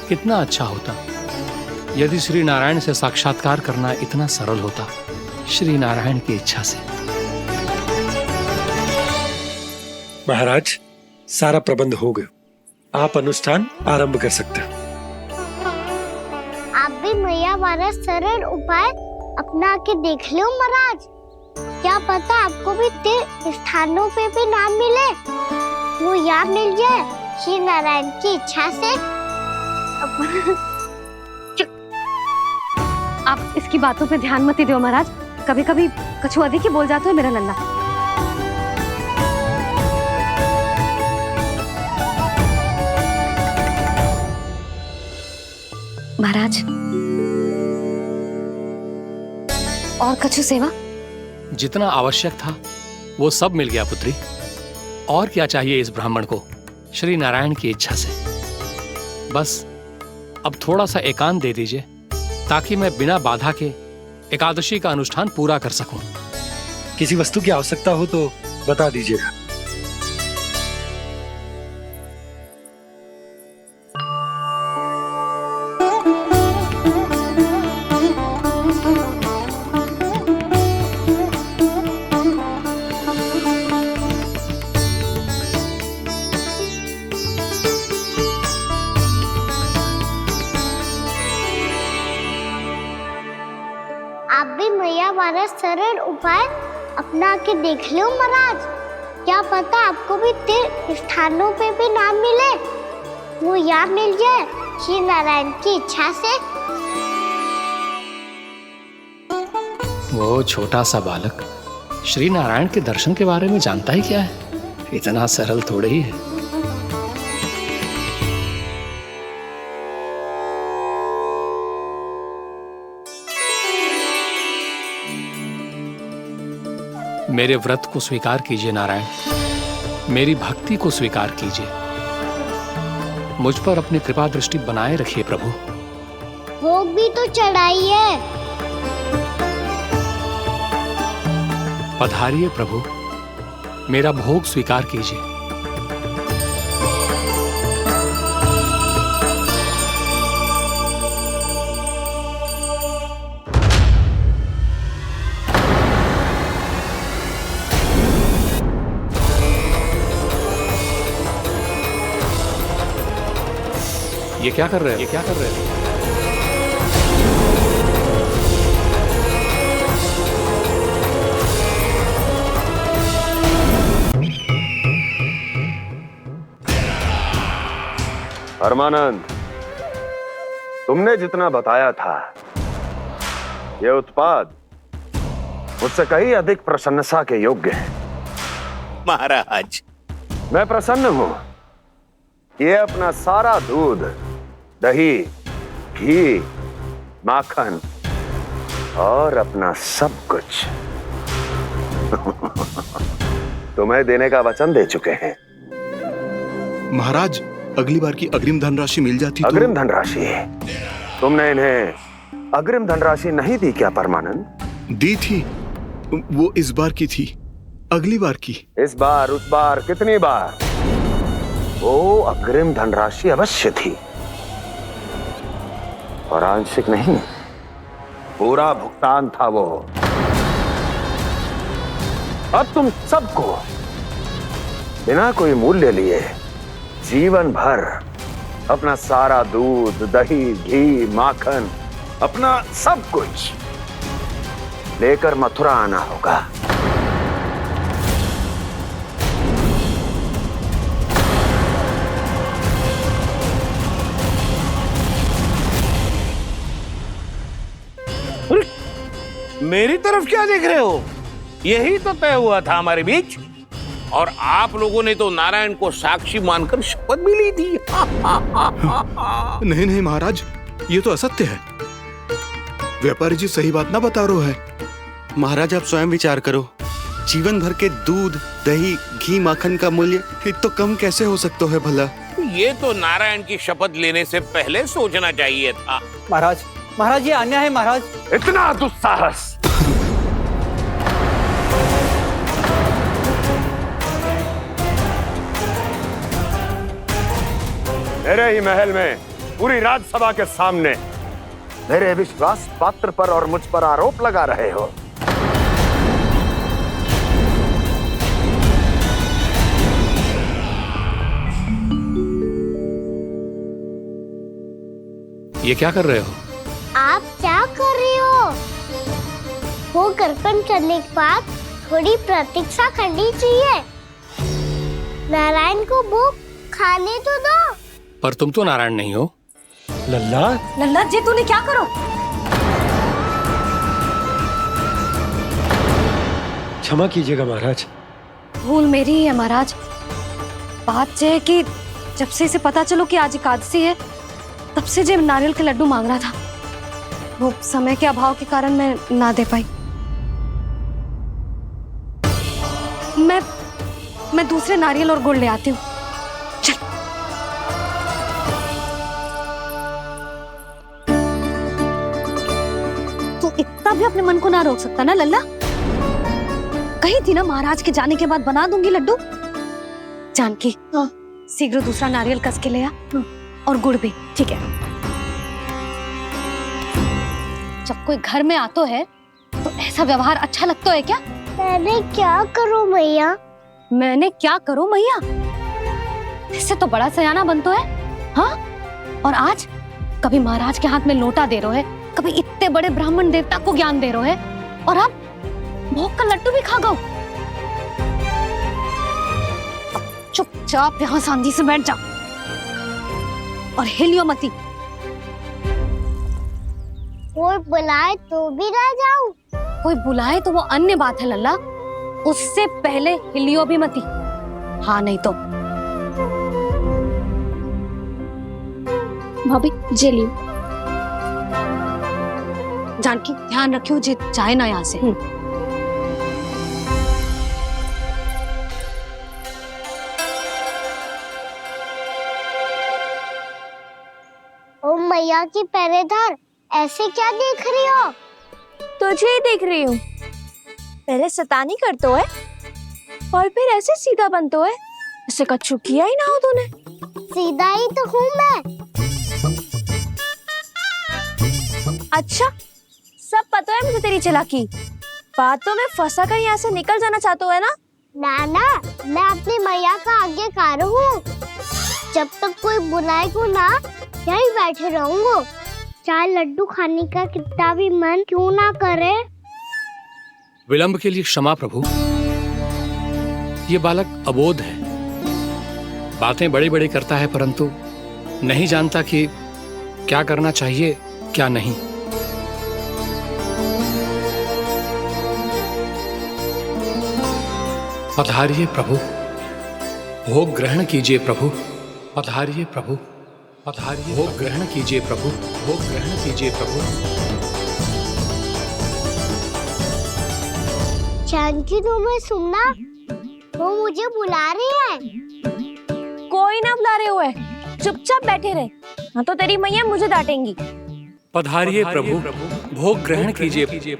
कितना अच्छा होता यदि श्री नारायण से साक्षात्कार करना इतना सरल होता, श्री नारायण की इच्छा से। महाराज, सारा प्रबंध हो गया, आप अनुष्ठान आरंभ कर सकते हैं। आप भी मैया वाला सरल उपाय अपना के देख लो महाराज, क्या पता आपको भी तीर्थ स्थानों पे भी नाम मिले, वो यहाँ मिल जाए श्री नारायण की इच्छा से। आप इसकी बातों पे ध्यान मत दो महाराज, कभी कभी कछु अधिक ही बोल जाता है मेरा नन्ना। महाराज, और कछु सेवा? जितना आवश्यक था वो सब मिल गया पुत्री। और क्या चाहिए इस ब्राह्मण को श्री नारायण की इच्छा से? बस अब थोड़ा सा एकांत दे दीजिए ताकि मैं बिना बाधा के एकादशी का अनुष्ठान पूरा कर सकूं। किसी वस्तु की आवश्यकता हो तो बता दीजिएगा। आप भी मैया वाला सरल उपाय अपना के देख लो महाराज, क्या पता आपको भी तीर्थ स्थानों पे भी नाम मिले, वो यहाँ मिल जाए श्री नारायण की इच्छा से। वो छोटा सा बालक श्री नारायण के दर्शन के बारे में जानता ही क्या है, इतना सरल थोड़े ही है। मेरे व्रत को स्वीकार कीजिए नारायण, मेरी भक्ति को स्वीकार कीजिए, मुझ पर अपनी कृपा दृष्टि बनाए रखिए प्रभु। भोग भी तो चढ़ाइए। पधारिए प्रभु, मेरा भोग स्वीकार कीजिए। ये क्या कर रहे हैं? ये क्या कर रहे हैं? परमानंद, तुमने जितना बताया था ये उत्पाद मुझसे कहीं अधिक प्रशंसा के योग्य है। महाराज, मैं प्रसन्न हूं। ये अपना सारा दूध, दही, घी, माखन और अपना सब कुछ तुम्हें देने का वचन दे चुके हैं। महाराज, अगली बार की अग्रिम धनराशि मिल जाती तो। अग्रिम धनराशि? तुमने इन्हें अग्रिम धनराशि नहीं दी क्या परमानंद? दी थी, वो इस बार की थी, अगली बार की। इस बार, उस बार, कितनी बार? वो अग्रिम धनराशि अवश्य थी और आंशिक नहीं, पूरा भुगतान था वो। अब तुम सबको बिना कोई मूल्य लिए जीवन भर अपना सारा दूध, दही, घी, माखन, अपना सब कुछ लेकर मथुरा आना होगा। मेरी तरफ क्या देख रहे हो? यही तो तय हुआ था हमारे बीच, और आप लोगों ने तो नारायण को साक्षी मानकर शपथ भी ली थी। नहीं नहीं महाराज, ये तो असत्य है। व्यापारी जी सही बात ना बता रहे हैं। महाराज आप स्वयं विचार करो, जीवन भर के दूध, दही, घी, माखन का मूल्य तो कम कैसे हो सकता है भला? ये तो नारायण की शपथ लेने से पहले सोचना चाहिए था। महाराज, महाराज ये अन्याय है महाराज। इतना दुस्साहस! मेरे ही महल में पूरी राजसभा के सामने मेरे विश्वास पात्र पर और मुझ पर आरोप लगा रहे हो। ये क्या कर रहे हो? आप क्या कर रहे हो? वो कर्पण करने के बाद थोड़ी प्रतीक्षा करनी चाहिए। नारायण को भोग खाने तो दो। पर तुम तो नारायण नहीं हो। लल्ला, लल्ला जी तूने क्या करो? क्षमा कीजिएगा महाराज। भूल मेरी ही है महाराज। बात ये है कि जब से इसे पता चलो कि आज एकादशी है, तब से जो नारियल के लड्डू मांग रहा था, वो समय के अभाव के कारण मैं ना दे पाई। मैं दूसरे नारियल और गुड़ ले आती हूँ। चल। तू इतना भी अपने मन को ना रोक सकता ना लल्ला? कही थी ना महाराज के जाने के बाद बना दूंगी लड्डू। जानकी, शीघ्र दूसरा नारियल कस के ले आ, और गुड़ भी। ठीक है। जब कोई घर में आता है तो ऐसा व्यवहार अच्छा लगता है क्या? मैंने क्या करूं मैया? मैंने क्या करूं मैया? इससे तो बड़ा सयाना बनतो है। हाँ? और आज कभी महाराज के हाथ में लोटा दे रहे है, कभी इतने बड़े ब्राह्मण देवता को ज्ञान दे रहे है, और अब भोग का लड्डू भी खा गो। चुपचाप यहाँ शांति से बैठ जा और हिलियो मती। कोई बुलाए तो भी ना जाऊं? कोई बुलाए तो वो अन्य बात है लल्ला, उससे पहले हिलियो भी मती। हाँ नहीं तो। भाभी जे लियो। जानकी ध्यान रखियो जे जाए ना यहाँ से। ओ मैया की पहरेदार, ऐसे क्या देख रही हो? तुझे ही देख रही हूँ। पहले शैतानी करतो है और फिर ऐसे सीधा बनतो है। ऐसे कछु किया ही ना हो तूने। सीधा ही तो हूँ मैं। अच्छा, सब पता है मुझे तेरी चालाकी। बातों में फंसा कर यहाँ से निकल जाना चाहते है ना? नाना, मैं अपनी मैया का आज्ञाकार हूँ। जब तक कोई बुलाएगा ना, यहीं बैठे रहूंगा। चाहे लड्डू खाने का कितना भी मन क्यों ना करे। विलंब के लिए क्षमा प्रभु। ये बालक अबोध है, बातें बड़ी बड़ी करता है, परंतु नहीं जानता कि क्या करना चाहिए क्या नहीं। पधारिए प्रभु, भोग ग्रहण कीजिए प्रभु। पधारिए प्रभु, पधारिए। भोग ग्रहण कीजिए प्रभु, भोग ग्रहण कीजिए प्रभु। जानकी, तुम्हें सुनना, वो मुझे बुला रहे हैं। कोई ना बुला रहे हुए, चुपचाप बैठे रहे। हाँ तो तेरी मैया मुझे डांटेंगी। पधारिए प्रभु, भोग ग्रहण कीजिए।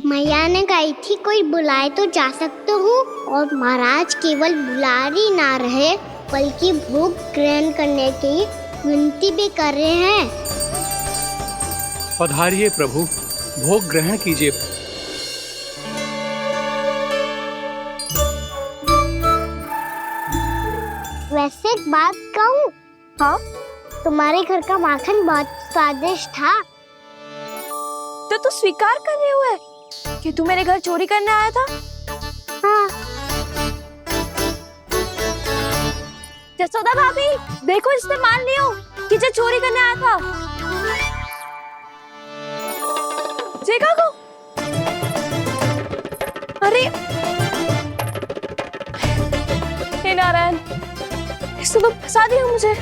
मैया ने कही थी कोई बुलाए तो जा सकता हूँ, और महाराज केवल बुला ही ना रहे बल्कि भोग ग्रहण करने की विनती भी कर रहे हैं। पधारिए प्रभु, भोग ग्रहण कीजिए। वैसे एक बात कहूँ? हाँ? तुम्हारे घर का माखन बहुत स्वादिष्ट था। तो तू स्वीकार कर रहे हुए कि तू मेरे घर चोरी करने आया था? हाँ। जसोदा भाभी, देखो इसने मान लियो कि जो चोरी करने आया था। देखा को? अरे हे नारायण, इसने तो फंसा दिया मुझे।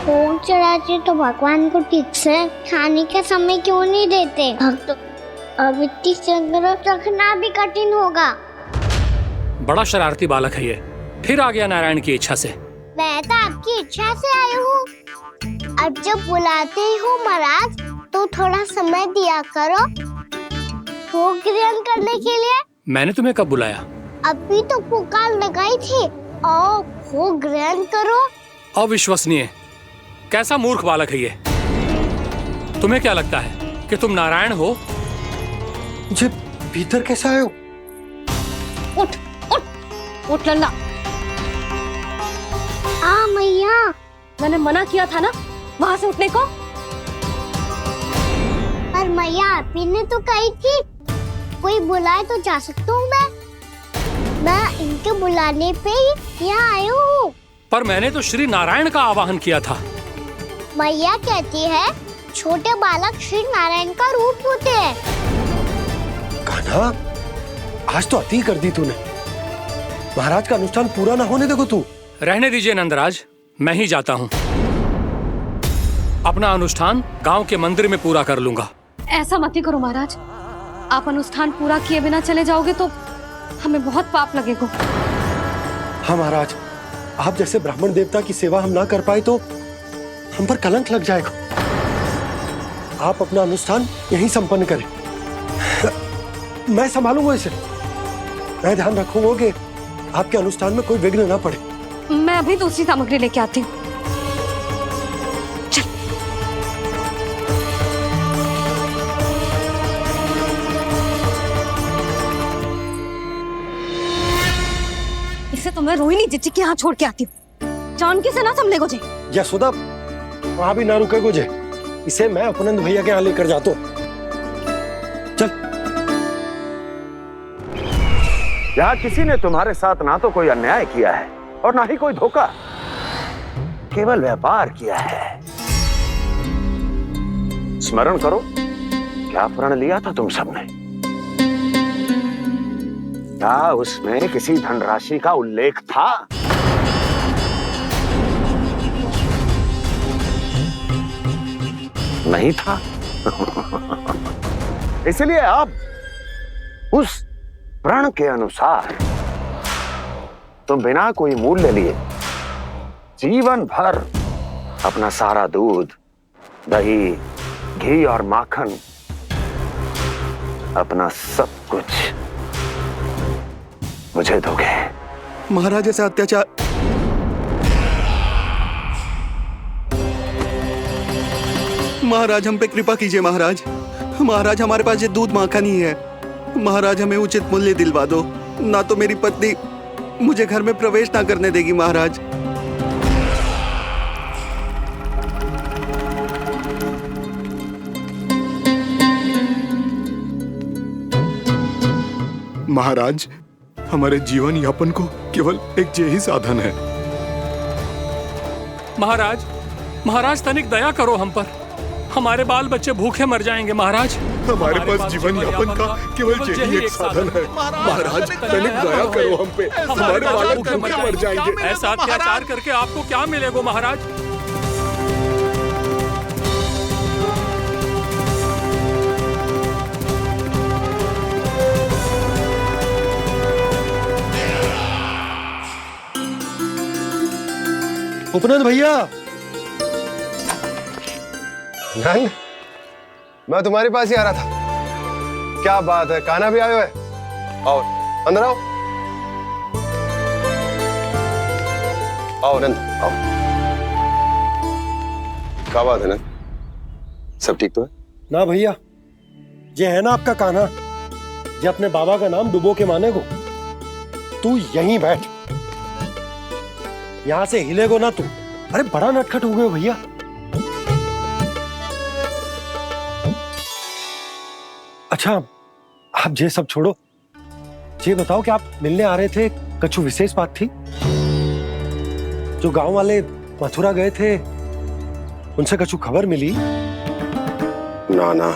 भोग चढ़ाते तो भगवान को ठीक से खाने का समय क्यों नहीं देते? भक्त अब इतनी संग्रह रखना भी कठिन होगा। बड़ा शरारती बालक है ये, फिर आ गया नारायण की इच्छा से। मैं तो आपकी इच्छा से आई हूँ। अब जब बुलाते ही हो महाराज तो थोड़ा समय दिया करो भोग ग्रहण करने के लिए। मैंने तुम्हें कब बुलाया? अभी तो पुकार लगाई थी और भोग ग्रहण करो। अविश्वसनीय, कैसा मूर्ख बालक है ये। तुम्हें क्या लगता है कि तुम नारायण हो? मुझे भीतर कैसे आए हो? उठ उठ उठ लल्ला। मैया, मैंने मना किया था ना वहां से उठने को। पर मैया आपी ने तो कही थी कोई बुलाए तो जा सकता हूँ मैं इनके बुलाने पे ही यहाँ आई हूँ। पर मैंने तो श्री नारायण का आवाहन किया था। मैया कहती है छोटे बालक श्री नारायण का रूप होते हैं। कान्हा, आज तो अति कर दी तूने। महाराज का अनुष्ठान पूरा ना होने देखो तू। रहने दीजिए नंदराज, मैं ही जाता हूँ। अपना अनुष्ठान गांव के मंदिर में पूरा कर लूंगा। ऐसा मत ही करो महाराज, आप अनुष्ठान पूरा किए बिना चले जाओगे तो हमें बहुत पाप लगेगा। हाँ महाराज, आप जैसे ब्राह्मण देवता की सेवा हम ना कर पाए तो हम पर कलंक लग जाएगा। आप अपना अनुष्ठान यहीं संपन्न करें, मैं संभालूंगा इसे। मैं ध्यान रखूंगा कि आपके अनुष्ठान में कोई विघ्न ना पड़े। मैं अभी दूसरी सामग्री लेके आती हूँ। इसे तो मैं रोहिणी जीजी के यहाँ छोड़ के आती हूँ। जानकी से ना संभले गुजे। यशोदा, वहां भी ना रुके गुजे। इसे मैं अपनंद भैया के यहाँ लेकर जाता हूँ। चल। यहाँ किसी ने तुम्हारे साथ ना तो कोई अन्याय किया है और ना ही कोई धोखा, केवल व्यापार किया है। स्मरण करो, क्या प्रण लिया था तुम सबने? क्या उसमें किसी धनराशि का उल्लेख था? नहीं था। इसलिए अब उस प्रण के अनुसार तुम बिना कोई मूल्य लिए जीवन भर अपना सारा दूध, दही, घी और माखन, अपना सब कुछ मुझे दोगे। महाराज ऐसा अत्याचार। महाराज हम पे कृपा कीजिए। महाराज, महाराज हमारे पास ये दूध माखन ही है। महाराज हमें उचित मूल्य दिलवा दो, ना तो मेरी पत्नी मुझे घर में प्रवेश ना करने देगी। महाराज महाराज, हमारे जीवन यापन को केवल एक यही साधन है। महाराज, महाराज तनिक दया करो हम पर। हमारे बाल बच्चे भूखे मर जाएंगे महाराज। हमारे पास जीवन यापन का केवल यही एक साधन है। महाराज तनिक दया करो हम पे, हमारे बालक भूखे मर जाएंगे। ऐसा अत्याचार करके आपको क्या मिलेगा महाराज? उपनंद भैया। नंद, मैं तुम्हारे पास ही आ रहा था। क्या बात है, कान्हा भी आए हुए? आओ अंदर आओ। आओ नंद आओ। क्या बात है नंद, सब ठीक तो है? ना भैया, ये है ना आपका कान्हा, ये अपने बाबा का नाम डुबो के माने को। तू यहीं बैठ, यहां से हिलेगो ना तू। अरे बड़ा नटखट हो गए भैया। अच्छा, आप ये सब छोड़ो, ये बताओ कि आप मिलने आ रहे थे, कछु विशेष बात थी? जो गांव वाले मथुरा गए थे, उनसे कछु खबर मिली? ना ना,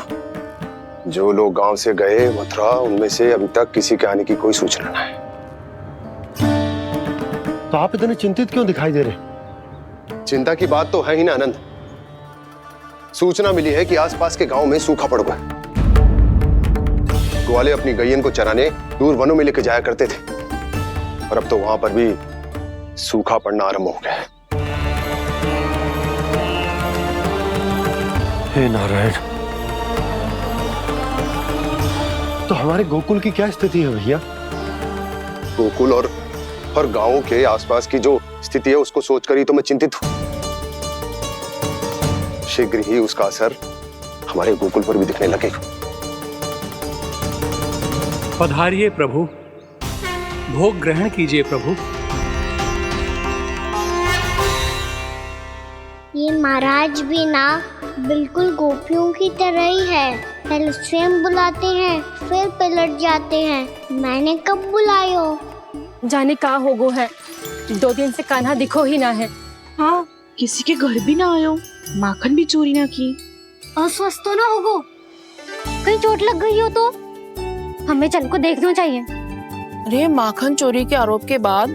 जो लोग गांव से गए मथुरा, उनमें से अभी तक किसी के आने की कोई सूचना नहीं है। तो आप इतने चिंतित क्यों दिखाई दे रहे? चिंता की बात तो है ही ना आनंद। सूचना मिली है कि आसपास के गांव में सूखा पड़ गया। ग्वाले अपनी गैयन को चराने दूर वनों में लेके जाया करते थे, और अब तो वहां पर भी सूखा पड़ना आरंभ हो गया है। हे नारायण, तो हमारे गोकुल की क्या स्थिति है भैया? गोकुल और गांवों के आसपास की जो स्थिति है उसको सोचकर ही तो मैं चिंतित हूं। शीघ्र ही उसका असर हमारे गोकुल पर भी दिखने लगेगा। पधारिए प्रभु, भोग ग्रहण कीजिए प्रभु। ये महाराज भी ना बिल्कुल गोपियों की तरह ही है। पहले स्वयं बुलाते हैं, फिर पलट जाते हैं। मैंने कब बुलाए हो? जाने कहाँ हो गो है, 2 दिन से कान्हा दिखो ही ना है। हाँ, किसी के घर भी ना आयो, माखन भी चोरी ना की। अस्वस्थ तो ना होगो, कहीं चोट लग गई हो तो? हमें चल को देखना चाहिए। अरे माखन चोरी के आरोप के बाद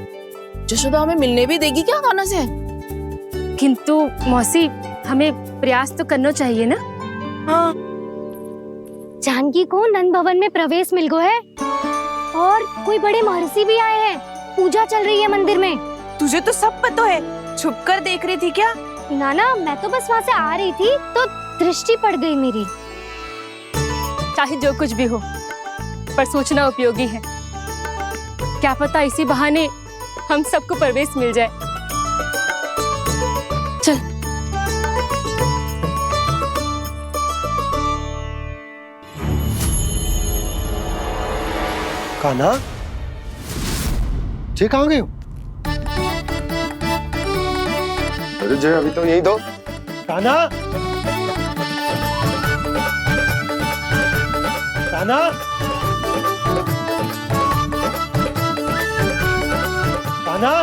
जशोदा हमें मिलने भी देगी क्या कान्हा से? किंतु मौसी, हमें प्रयास तो करना चाहिए ना। हाँ। जानकी को नंद भवन में प्रवेश मिल गो है, और कोई बड़े महर्षि भी आए हैं। पूजा चल रही है मंदिर में। तुझे तो सब पता है, छुप कर देख रही थी क्या? ना, मैं तो बस वहाँ से आ रही थी तो दृष्टि पड़ गई मेरी। चाहे जो कुछ भी हो, पर सूचना उपयोगी है। क्या पता इसी बहाने हम सबको प्रवेश मिल जाए। चल। कान्हा, जे कहाँ गए हो? अरे जय, अभी तो यही दो। कान्हा, कान्हा, कान्हा।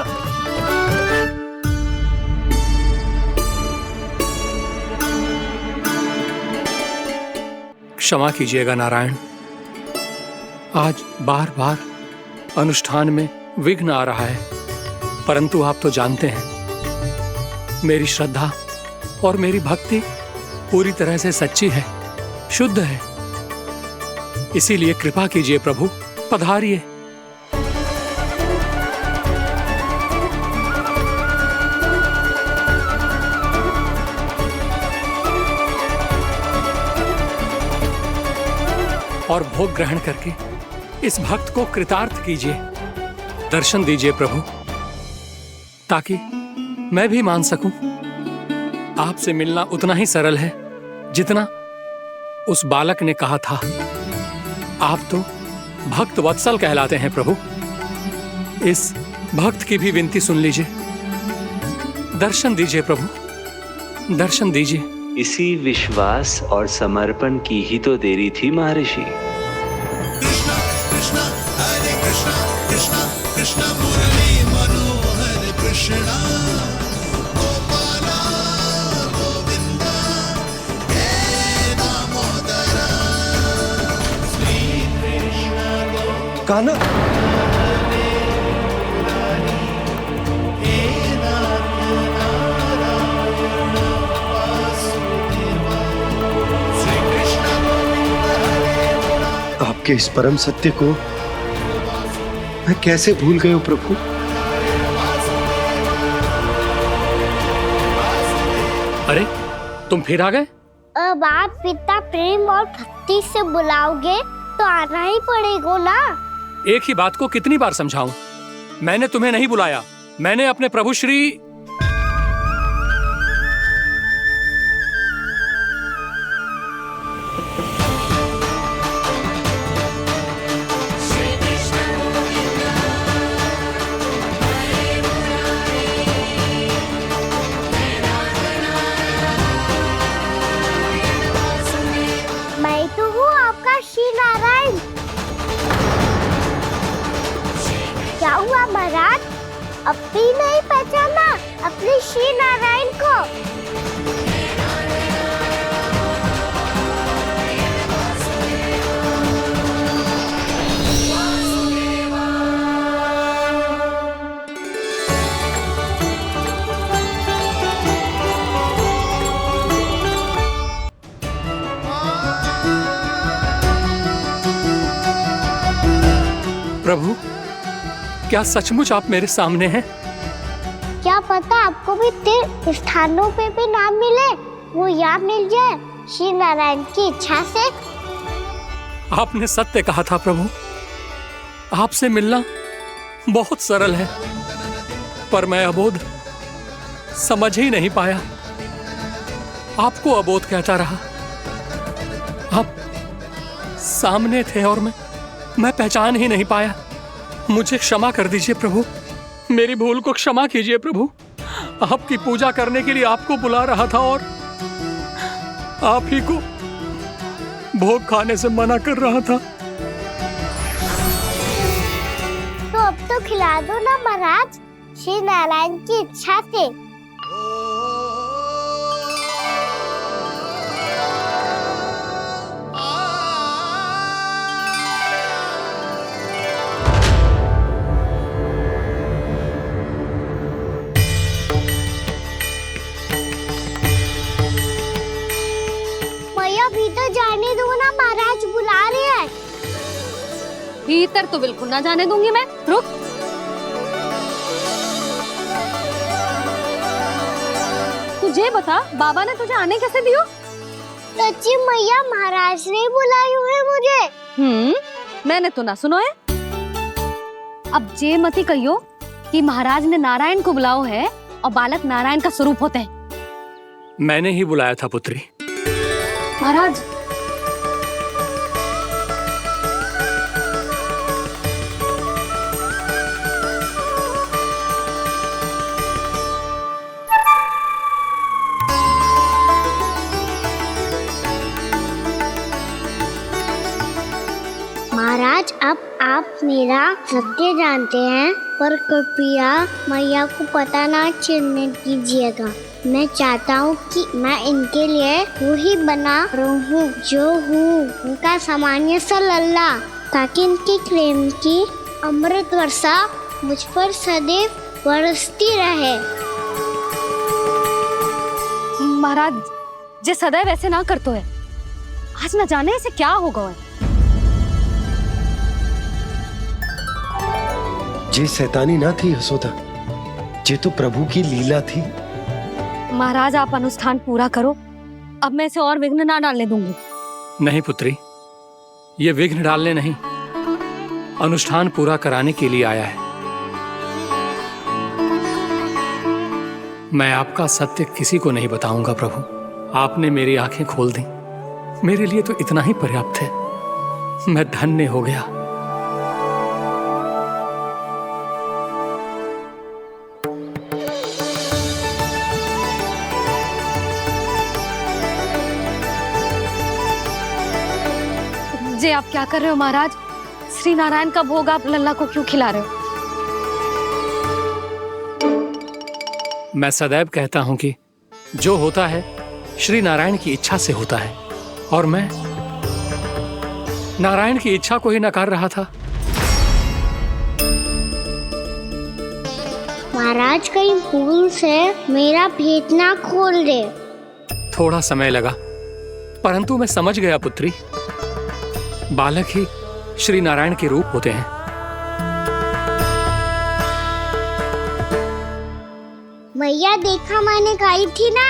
क्षमा कीजिएगा नारायण, आज बार बार अनुष्ठान में विघ्न आ रहा है, परंतु आप तो जानते हैं मेरी श्रद्धा और मेरी भक्ति पूरी तरह से सच्ची है, शुद्ध है। इसीलिए कृपा कीजिए प्रभु, पधारिए। और भोग ग्रहण करके इस भक्त को कृतार्थ कीजिए। दर्शन दीजिए प्रभु, ताकि मैं भी मान सकूं। आपसे मिलना उतना ही सरल है जितना उस बालक ने कहा था। आप तो भक्त वत्सल कहलाते हैं प्रभु। इस भक्त की भी विनती सुन लीजिए। दर्शन दीजिए प्रभु, दर्शन दीजिए। इसी विश्वास और समर्पण की ही तो देरी थी महर्षि। कृष्णा कृष्णा हरे कृष्णा, कृष्णा कृष्णा मुरली मनोहर कृष्णा, गोपाला गोविंदा हे दामोदरा, श्री कृष्ण कान्हा, आपके इस परम सत्य को मैं कैसे भूल गया प्रभु? अरे तुम फिर आ गए? अब आप इतना प्रेम और भक्ति से बुलाओगे तो आना ही पड़ेगा ना। एक ही बात को कितनी बार समझाऊं? मैंने तुम्हें नहीं बुलाया, मैंने अपने प्रभु श्री मैं तो हूँ आपका श्री नारायण। क्या हुआ महाराज, अब भी नहीं पहचाना? क्या सचमुच आप मेरे सामने हैं? क्या पता आपको भी तीर्थ स्थानों पे भी नाम मिले, वो याद मिल जाए श्री नारायण की इच्छा से। आपने सत्य कहा था प्रभु, आपसे मिलना बहुत सरल है, पर मैं अबोध समझ ही नहीं पाया। आपको अबोध कहता रहा। आप सामने थे और मैं पहचान ही नहीं पाया। मुझे क्षमा कर दीजिए प्रभु, मेरी भूल को क्षमा कीजिए प्रभु। आपकी पूजा करने के लिए आपको बुला रहा था और आप ही को भोग खाने से मना कर रहा था। तो अब तो खिला दो ना महाराज, श्री नारायण की इच्छा से। भीतर जाने दो ना, महाराज बुला रहे हैं। भीतर तो बिल्कुल ना जाने दूंगी मैं, रुक। तुझे बता, बाबा ने तुझे आने कैसे दियो? सच्ची मैया, महाराज ने बुलाई हुई मुझे। मैंने तो ना सुनो है। अब जे मती कहियो कि महाराज ने नारायण को बुलाओ है और बालक नारायण का स्वरूप होते हैं। मैंने ही बुलाया था पुत्री। महाराज, महाराज अब आप मेरा सत्य जानते हैं, पर कृपया मैया को पता ना चलने दीजिएगा। मैं चाहता हूँ कि मैं इनके लिए वही बना रहूँ जो हूँ, उनका सामान्य सा लल्ला, ताकि इनके प्रेम की अमृत वर्षा मुझ पर सदैव बरसती रहे। महाराज, जे सदैव ऐसे ना करतो है, आज न जाने इसे क्या होगा है। जे शैतानी ना थी यशोदा, जे तो प्रभु की लीला थी। महाराज, आप अनुष्ठान पूरा करो, अब मैं इसे और विघ्न ना डालने दूंगी। नहीं पुत्री, ये विघ्न डालने नहीं, अनुष्ठान पूरा कराने के लिए आया है। मैं आपका सत्य किसी को नहीं बताऊंगा प्रभु। आपने मेरी आंखें खोल दी, मेरे लिए तो इतना ही पर्याप्त है। मैं धन्य हो गया। जे आप क्या कर रहे हो महाराज? श्री नारायण का भोग आप लल्ला को क्यों खिला रहे हो? मैं सदैव कहता हूं कि जो होता है श्री नारायण की इच्छा से होता है, और मैं नारायण की इच्छा को ही नकार रहा था। महाराज, कहीं भूल से मेरा भेद ना खोल दे। थोड़ा समय लगा, परंतु मैं समझ गया पुत्री। बालक ही श्री नारायण के रूप होते हैं। मैया देखा, मैंने कही थी ना।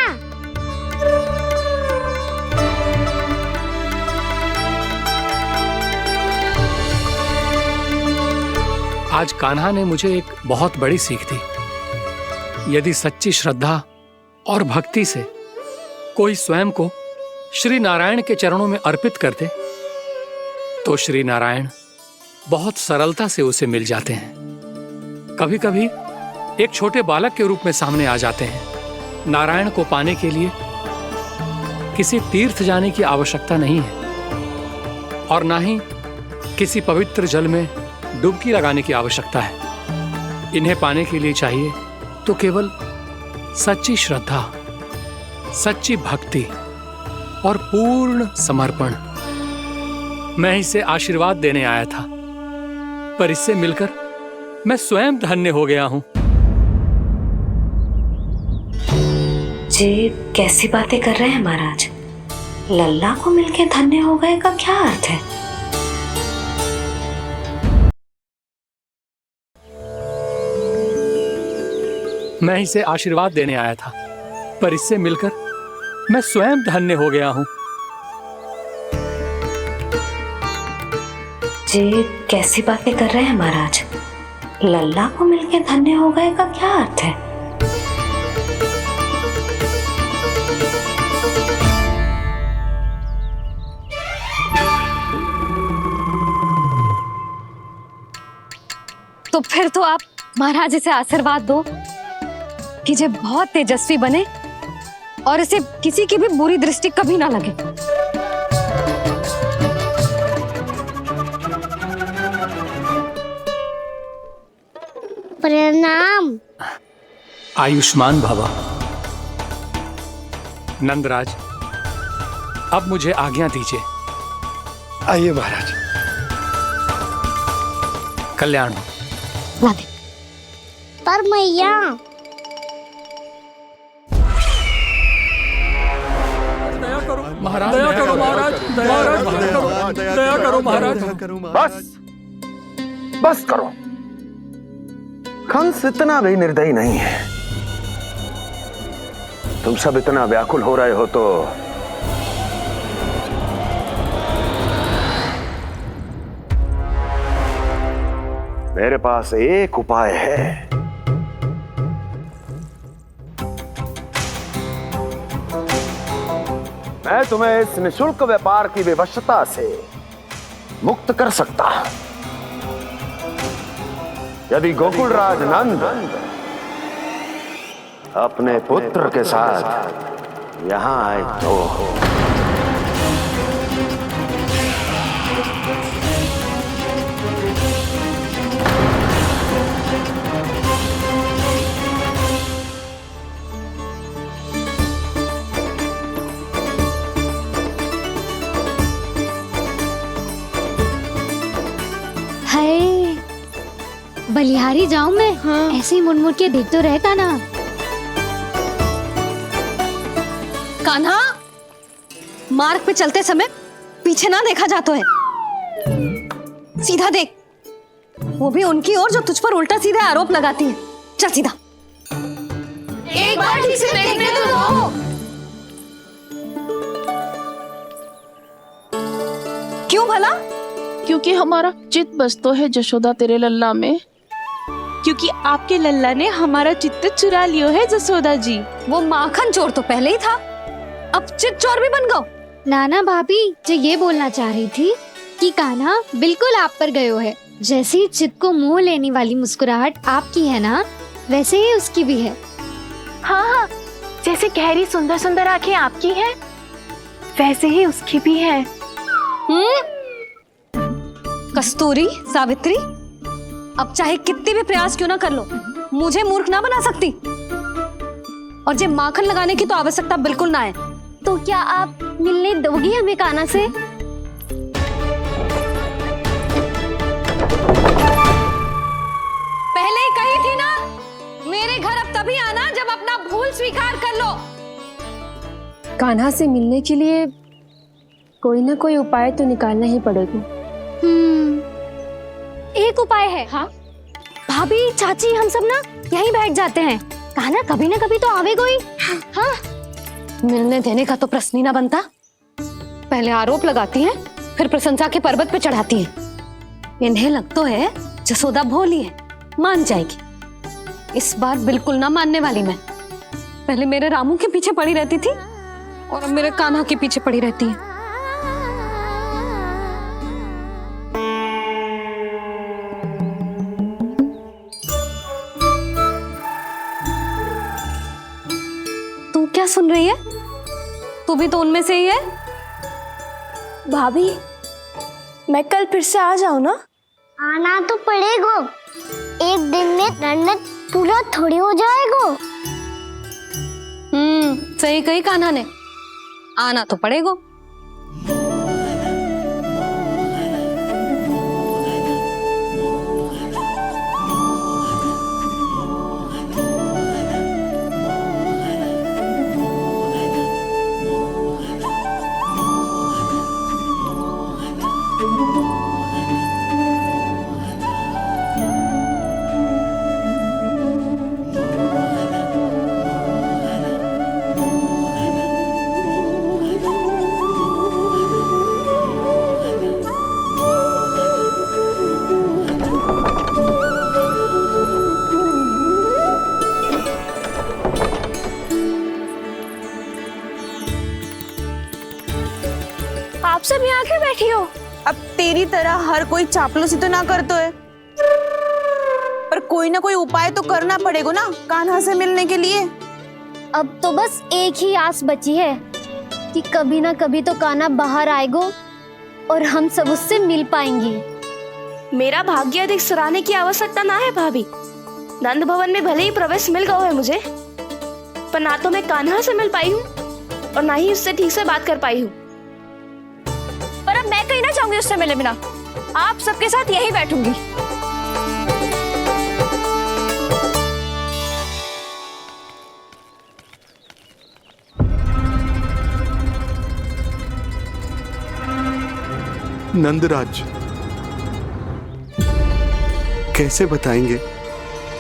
आज कान्हा ने मुझे एक बहुत बड़ी सीख दी। यदि सच्ची श्रद्धा और भक्ति से कोई स्वयं को श्री नारायण के चरणों में अर्पित कर दे, तो श्री नारायण बहुत सरलता से उसे मिल जाते हैं। कभी कभी एक छोटे बालक के रूप में सामने आ जाते हैं। नारायण को पाने के लिए किसी तीर्थ जाने की आवश्यकता नहीं है, और ना ही किसी पवित्र जल में डुबकी लगाने की आवश्यकता है। इन्हें पाने के लिए चाहिए तो केवल सच्ची श्रद्धा, सच्ची भक्ति और पूर्ण समर्पण। मैं इसे आशीर्वाद देने आया था, पर इससे मिलकर मैं स्वयं धन्य हो गया हूं। जी कैसी बातें कर रहे हैं महाराज? लल्ला को मिलके धन्य हो गए का क्या अर्थ है? मैं इसे आशीर्वाद देने आया था, पर इससे मिलकर मैं स्वयं धन्य हो गया हूँ। ये कैसी बातें कर रहे हैं महाराज? लल्ला को मिलके धन्य हो गए का क्या अर्थ है? तो फिर तो आप महाराज इसे आशीर्वाद दो कि ये बहुत तेजस्वी बने और इसे किसी की भी बुरी दृष्टि कभी ना लगे। प्रणाम। आयुष्मान भवा। नंदराज, अब मुझे आज्ञा दीजिए। आइए महाराज। कल्याण हो। पर मैया, महाराज दया करो, महाराज दया करो, महाराज। बस करो। कंस इतना भी निर्दयी नहीं है। तुम सब इतना व्याकुल हो रहे हो तो मेरे पास एक उपाय है। मैं तुम्हें इस निशुल्क व्यापार की विवशता से मुक्त कर सकता हूं। यदि गोकुलराज नंद अपने पुत्र के साथ यहां आए तो हाय, बलिहारी जाऊं मैं? हाँ। ऐसे ही मुड़ मुड़ के देख तो रहे कान्हा। कान्हा, मार्ग पे चलते समय पीछे ना देखा जाता है, सीधा देख। वो भी उनकी ओर जो तुझ पर उल्टा सीधे आरोप लगाती है। चल सीधा। एक बार ठीक से देखने तो दो। क्यों भला? क्योंकि हमारा चित्त बसतो है जशोदा तेरे लल्ला में। क्योंकि आपके लल्ला ने हमारा चित्त चुरा लियो है जसोदा जी। वो माखन चोर तो पहले ही था, अब चित्त चोर भी बन गो। नाना भाभी जो ये बोलना चाह रही थी कि कान्हा बिल्कुल आप पर गयो है। जैसे ही चित्त को मोह लेने वाली मुस्कुराहट आपकी है ना, वैसे ही उसकी भी है। हाँ हाँ, जैसे गहरी सुंदर सुंदर आंखें आपकी हैं, वैसे ही उसकी भी है। कस्तूरी, सावित्री, अब चाहे कितने भी प्रयास क्यों ना कर लो, मुझे मूर्ख ना बना सकती। और जे माखन लगाने की तो आवश्यकता बिल्कुल ना है। तो क्या आप मिलने दोगी हमें कान्हा से? पहले ही कही थी ना, मेरे घर अब तभी आना जब अपना भूल स्वीकार कर लो। कान्हा से मिलने के लिए कोई ना कोई उपाय तो निकालना ही पड़ेगा। एक उपाय है। हाँ भाभी, चाची, हम सब ना यहीं बैठ जाते हैं। कान्हा कभी ना कभी तो आवेगा ही। हाँ, मिलने देने का तो प्रश्न ही ना बनता। पहले आरोप लगाती हैं, फिर प्रशंसा के पर्वत पे चढ़ाती हैं। इन्हें लगता है जसोदा भोली है, मान जाएगी। इस बार बिल्कुल ना मानने वाली मैं। पहले मेरे रामू के पीछे पड़ी रहती थी और अब मेरे कान्हा के पीछे पड़ी रहती है। तू क्या सुन रही है? तू भी तो उनमें से ही है। भाभी, मैं कल फिर से आ जाऊं ना? आना तो पड़ेगा। एक दिन में रन्नत पूरा थोड़ी हो जाएगा। सही कही कान्हा ने, आना तो पड़ेगा। आप सब यहाँ आके बैठी हो? अब तेरी तरह हर कोई चापलूसी तो ना करतो है, पर कोई ना कोई उपाय तो करना पड़ेगा ना कान्हा से मिलने के लिए। अब तो बस एक ही आस बची है कि कभी ना कभी तो कान्हा बाहर आएगो और हम सब उससे मिल पाएंगे। मेरा भाग्य अधिक सराहने की आवश्यकता ना है भाभी। नंद भवन में भले ही प्रवेश मिल गया है मुझे, पर ना तो मैं कान्हा से मिल पाई हूँ और ना ही उससे ठीक से बात कर पाई हूँ। पर अब मैं कहीं ना जाऊंगी उससे मिले बिना, आप सबके साथ यहीं बैठूंगी। नंदराज, कैसे बताएंगे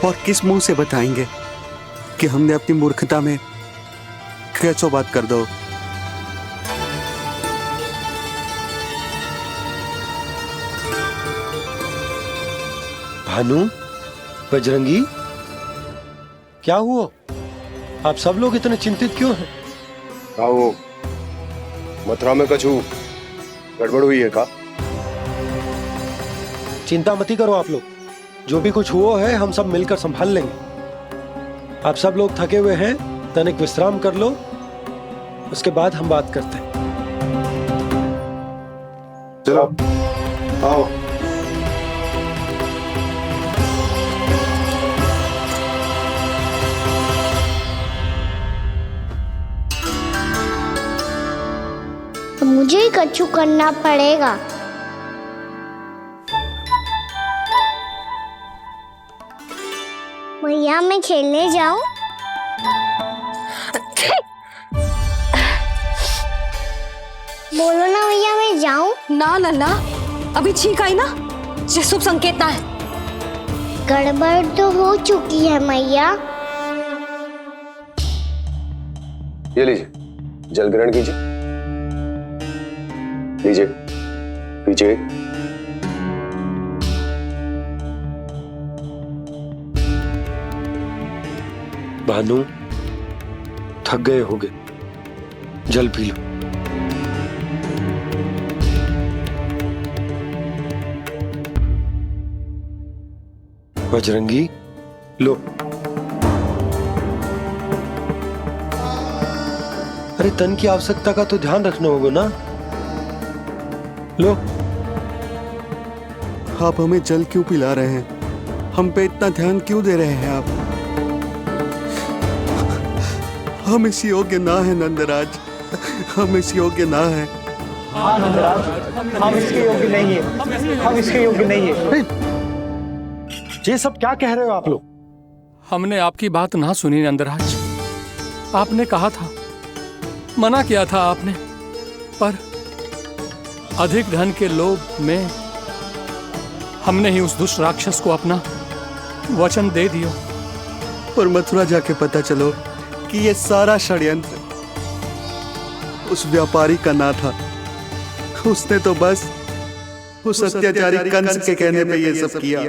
और किस मुंह से बताएंगे कि हमने अपनी मूर्खता में कैसो बात कर दो। भानु, बजरंगी, क्या हुआ? आप सब लोग इतने चिंतित क्यों हैं? आओ, मथुरा में कछु गड़बड़ हुई है का? चिंता मती करो आप लोग, जो भी कुछ हुआ है हम सब मिलकर संभाल लेंगे। आप सब लोग थके हुए हैं, तनिक विश्राम कर लो, उसके बाद हम बात करते हैं। चलो आओ। मुझे ही कछु करना पड़ेगा। मैया मैं खेलने जाऊं? बोलो ना मैया मैं जाऊं? ना लल्ला, अभी छींक आई ना, ये शुभ संकेत ना है। गड़बड़ तो हो चुकी है मैया। ये लीजिए, जल ग्रहण कीजिए। लीजिए, पीछे। भानु, थक गए होगे, जल पी लो। बजरंगी, लो। अरे तन की आवश्यकता का तो ध्यान रखना होगा ना, लो। आप हमें जल क्यों पिला रहे हैं? हम पे इतना ध्यान क्यों दे रहे हैं आप? हम इस योग्य ना है नंदराज, हम इस योग्य ना है। हाँ नंदराज, हम इसके योग्य नहीं है, हम इसके योग्य नहीं है। ये सब क्या कह रहे हो आप लोग? हमने आपकी बात ना सुनी नंदराज। आपने कहा था, मना किया था आपने, पर अधिक धन के लोभ में हमने ही उस दुष्ट राक्षस को अपना वचन दे दिया। पर मथुरा जाके पता चलो कि ये सारा षड्यंत्र उस व्यापारी का ना था। उसने तो बस उस अत्याचारी कंस के कहने पे ये सब किया।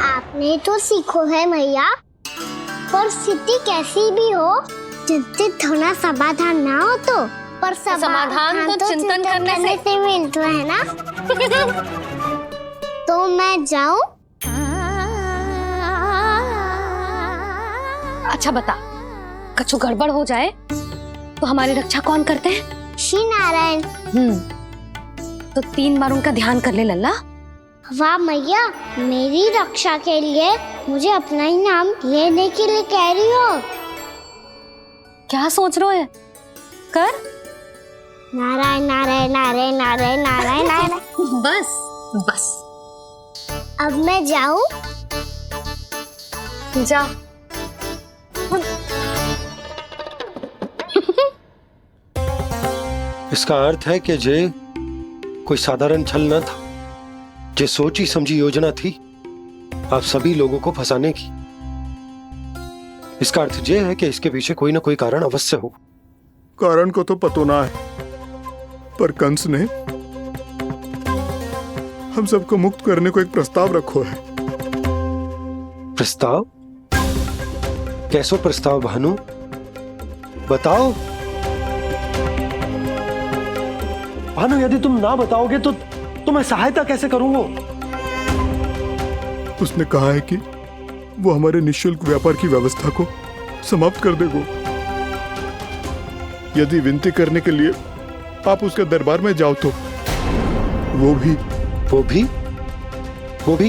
आपने तो सीखो है मैया, पर स्थिति कैसी भी हो, चिंतित होना समाधान ना हो तो, पर समाधान तो चिंतन करने से मिलता है ना। तो मैं जाऊं? अच्छा बता, कछु गड़बड़ हो जाए तो हमारी रक्षा कौन करते हैं? श्री नारायण। तो 3 बार उनका ध्यान कर ले लल्ला। वाह मैया, मेरी रक्षा के लिए मुझे अपना ही नाम लेने के लिए कह रही हो? क्या सोच रहे हो? कर। नारायण नारायण नारायण नारायण नारायण नारायण। बस बस। अब मैं जाऊं? जा। इसका अर्थ है कि जे कोई साधारण छल न था, जे सोची समझी योजना थी आप सभी लोगों को फंसाने की। इसका अर्थ ये है कि इसके पीछे कोई ना कोई कारण अवश्य हो। कारण को तो पतो ना है, पर कंस ने हम सबको मुक्त करने को एक प्रस्ताव रखो है। प्रस्ताव? कैसो प्रस्ताव भानु, बताओ। भानु, यदि तुम ना बताओगे तो मैं सहायता कैसे करूंगा? उसने कहा है कि वो हमारे निःशुल्क व्यापार की व्यवस्था को समाप्त कर देगा। यदि विनती करने के लिए आप उसके दरबार में जाओ तो वो भी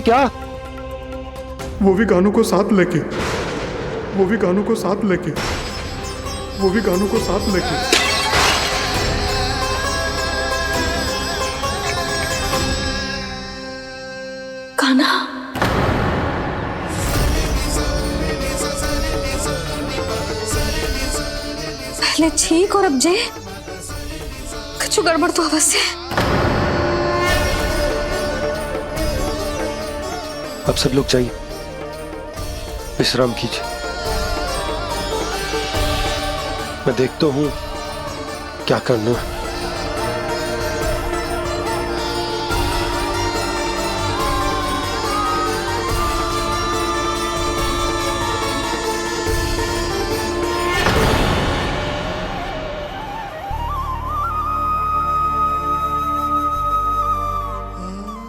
क्या? वो भी गानों को साथ लेके कान्हा, पहले ठीक और अब जे कुछ गड़बड़ तो अवश्य। अब सब लोग जाइए, विश्राम कीजिए। मैं देखता हूं क्या करना है।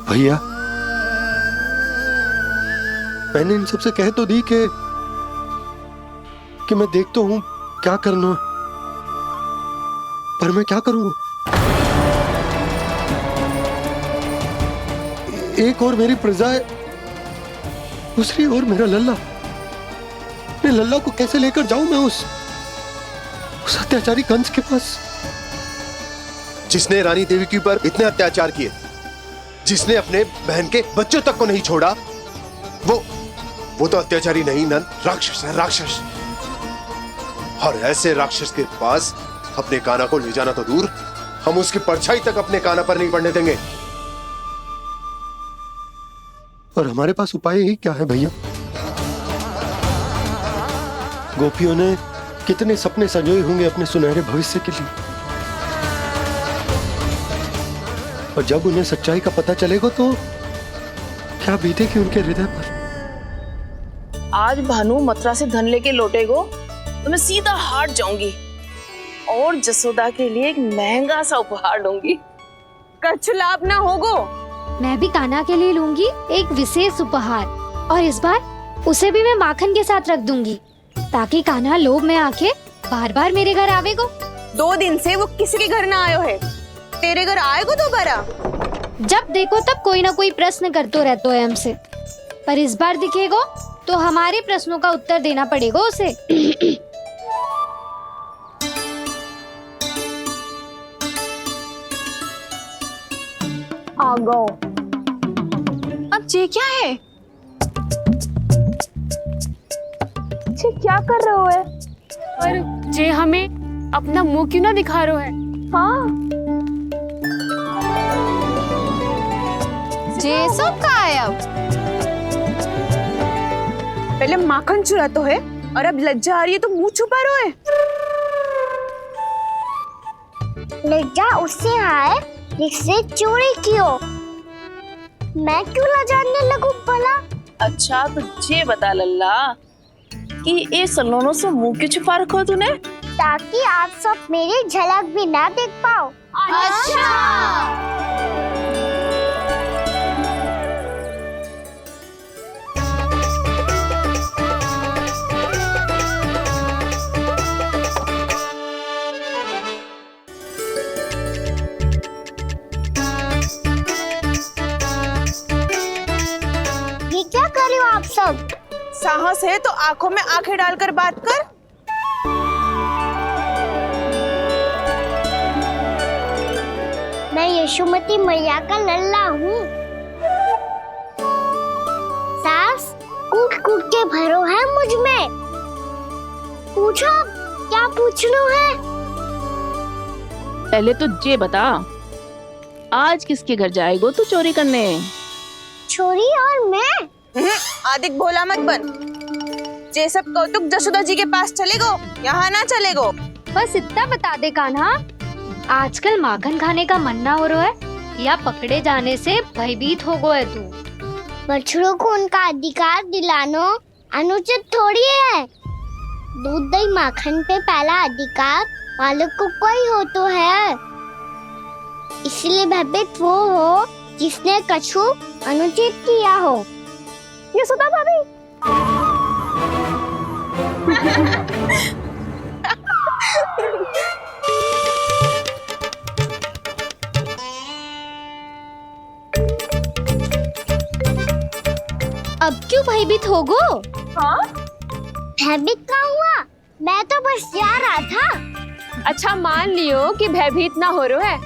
भैया, मैंने इन सबसे कह तो दी कि मैं देखता हूं क्या करना है, पर मैं क्या करूंगा? एक और मेरी प्रजा है, दूसरी ओर मेरा लल्ला। मैं लल्ला को कैसे लेकर जाऊं मैं उस अत्याचारी कंस के पास, जिसने रानी देवी के ऊपर इतने अत्याचार किए, जिसने अपने बहन के बच्चों तक को नहीं छोड़ा, वो तो अत्याचारी नहीं नन, राक्षस है, राक्षस। और ऐसे राक्षस के पास अपने कान्हा को ले जाना तो दूर, हम उसकी परछाई तक अपने कान्हा पर नहीं पड़ने देंगे। और हमारे पास उपाय ही क्या है भैया? गोपियों ने कितने सपने संजोए होंगे अपने सुनहरे भविष्य के लिए, और जब उन्हें सच्चाई का पता चलेगा तो क्या बीतेगी उनके हृदय पर? आज भानु मथुरा से धन लेके लौटेगो तो मैं सीधा हाट जाऊंगी और जसोदा के लिए एक महंगा सा उपहार दूंगी। कछु लाभ ना होगो। मैं भी कान्हा के लिए लूंगी एक विशेष उपहार, और इस बार उसे भी मैं माखन के साथ रख दूंगी, ताकि कान्हा लोभ में आके बार बार मेरे घर आवेगो। 2 दिन से वो किसी के घर ना आयो है, तेरे घर आएगो दोबारा? जब देखो तब कोई ना कोई प्रश्न करते रहते है हमसे, पर इस बार दिखेगो तो हमारे प्रश्नों का उत्तर देना पड़ेगा उसे। आ गो। अब ये क्या है? ये क्या कर रहे हो है? पर जे हमें अपना मुंह क्यों ना दिखा रहे है? हाँ, जे सब का है अब? पहले माखन चुरा तो है और अब लज्जा आ रही है तो मुंह छुपा रहे है। लज्जा उससे है जिससे चोरी कियो। मैं क्यों लजाने लगूं भला? अच्छा तो ये बता लल्ला कि ये सलोनों से मुंह क्यों छुपा रखो तूने? ताकि आप सब मेरी झलक भी ना देख पाओ। अच्छा। ये क्या कर रहे हो आप सब? साहस है तो आंखों में आंखें डालकर बात कर। मैं यशोमती मैया का लल्ला हूँ। सास कूट कूट के भरो है मुझ में। पूछो क्या पूछना है? पहले तो ये बता, आज किसके घर जाएगो तू चोरी करने? छोरी और मैं? आदिक भोला मत बन। ये सब कौतुक जसोदा जी के पास चलेगो, यहाँ ना चलेगो। बस इतना बता दे कान्हा, आजकल माखन खाने का मन ना हो रहा है या पकड़े जाने से भयभीत हो गए तू? बछड़ों को उनका अधिकार दिलाना अनुचित थोड़ी है। दूध दही माखन पे पहला अधिकार मालिक को कोई हो तो है। इसलिए भयभीत वो हो जिसने कछु अनुचित किया हो। ये सुधा भाभी। अब क्यों भयभीत हो गो? हाँ? भयभीत क्या हुआ? मैं तो बस जा रहा था। अच्छा मान लियो कि भयभीत ना हो रहे है,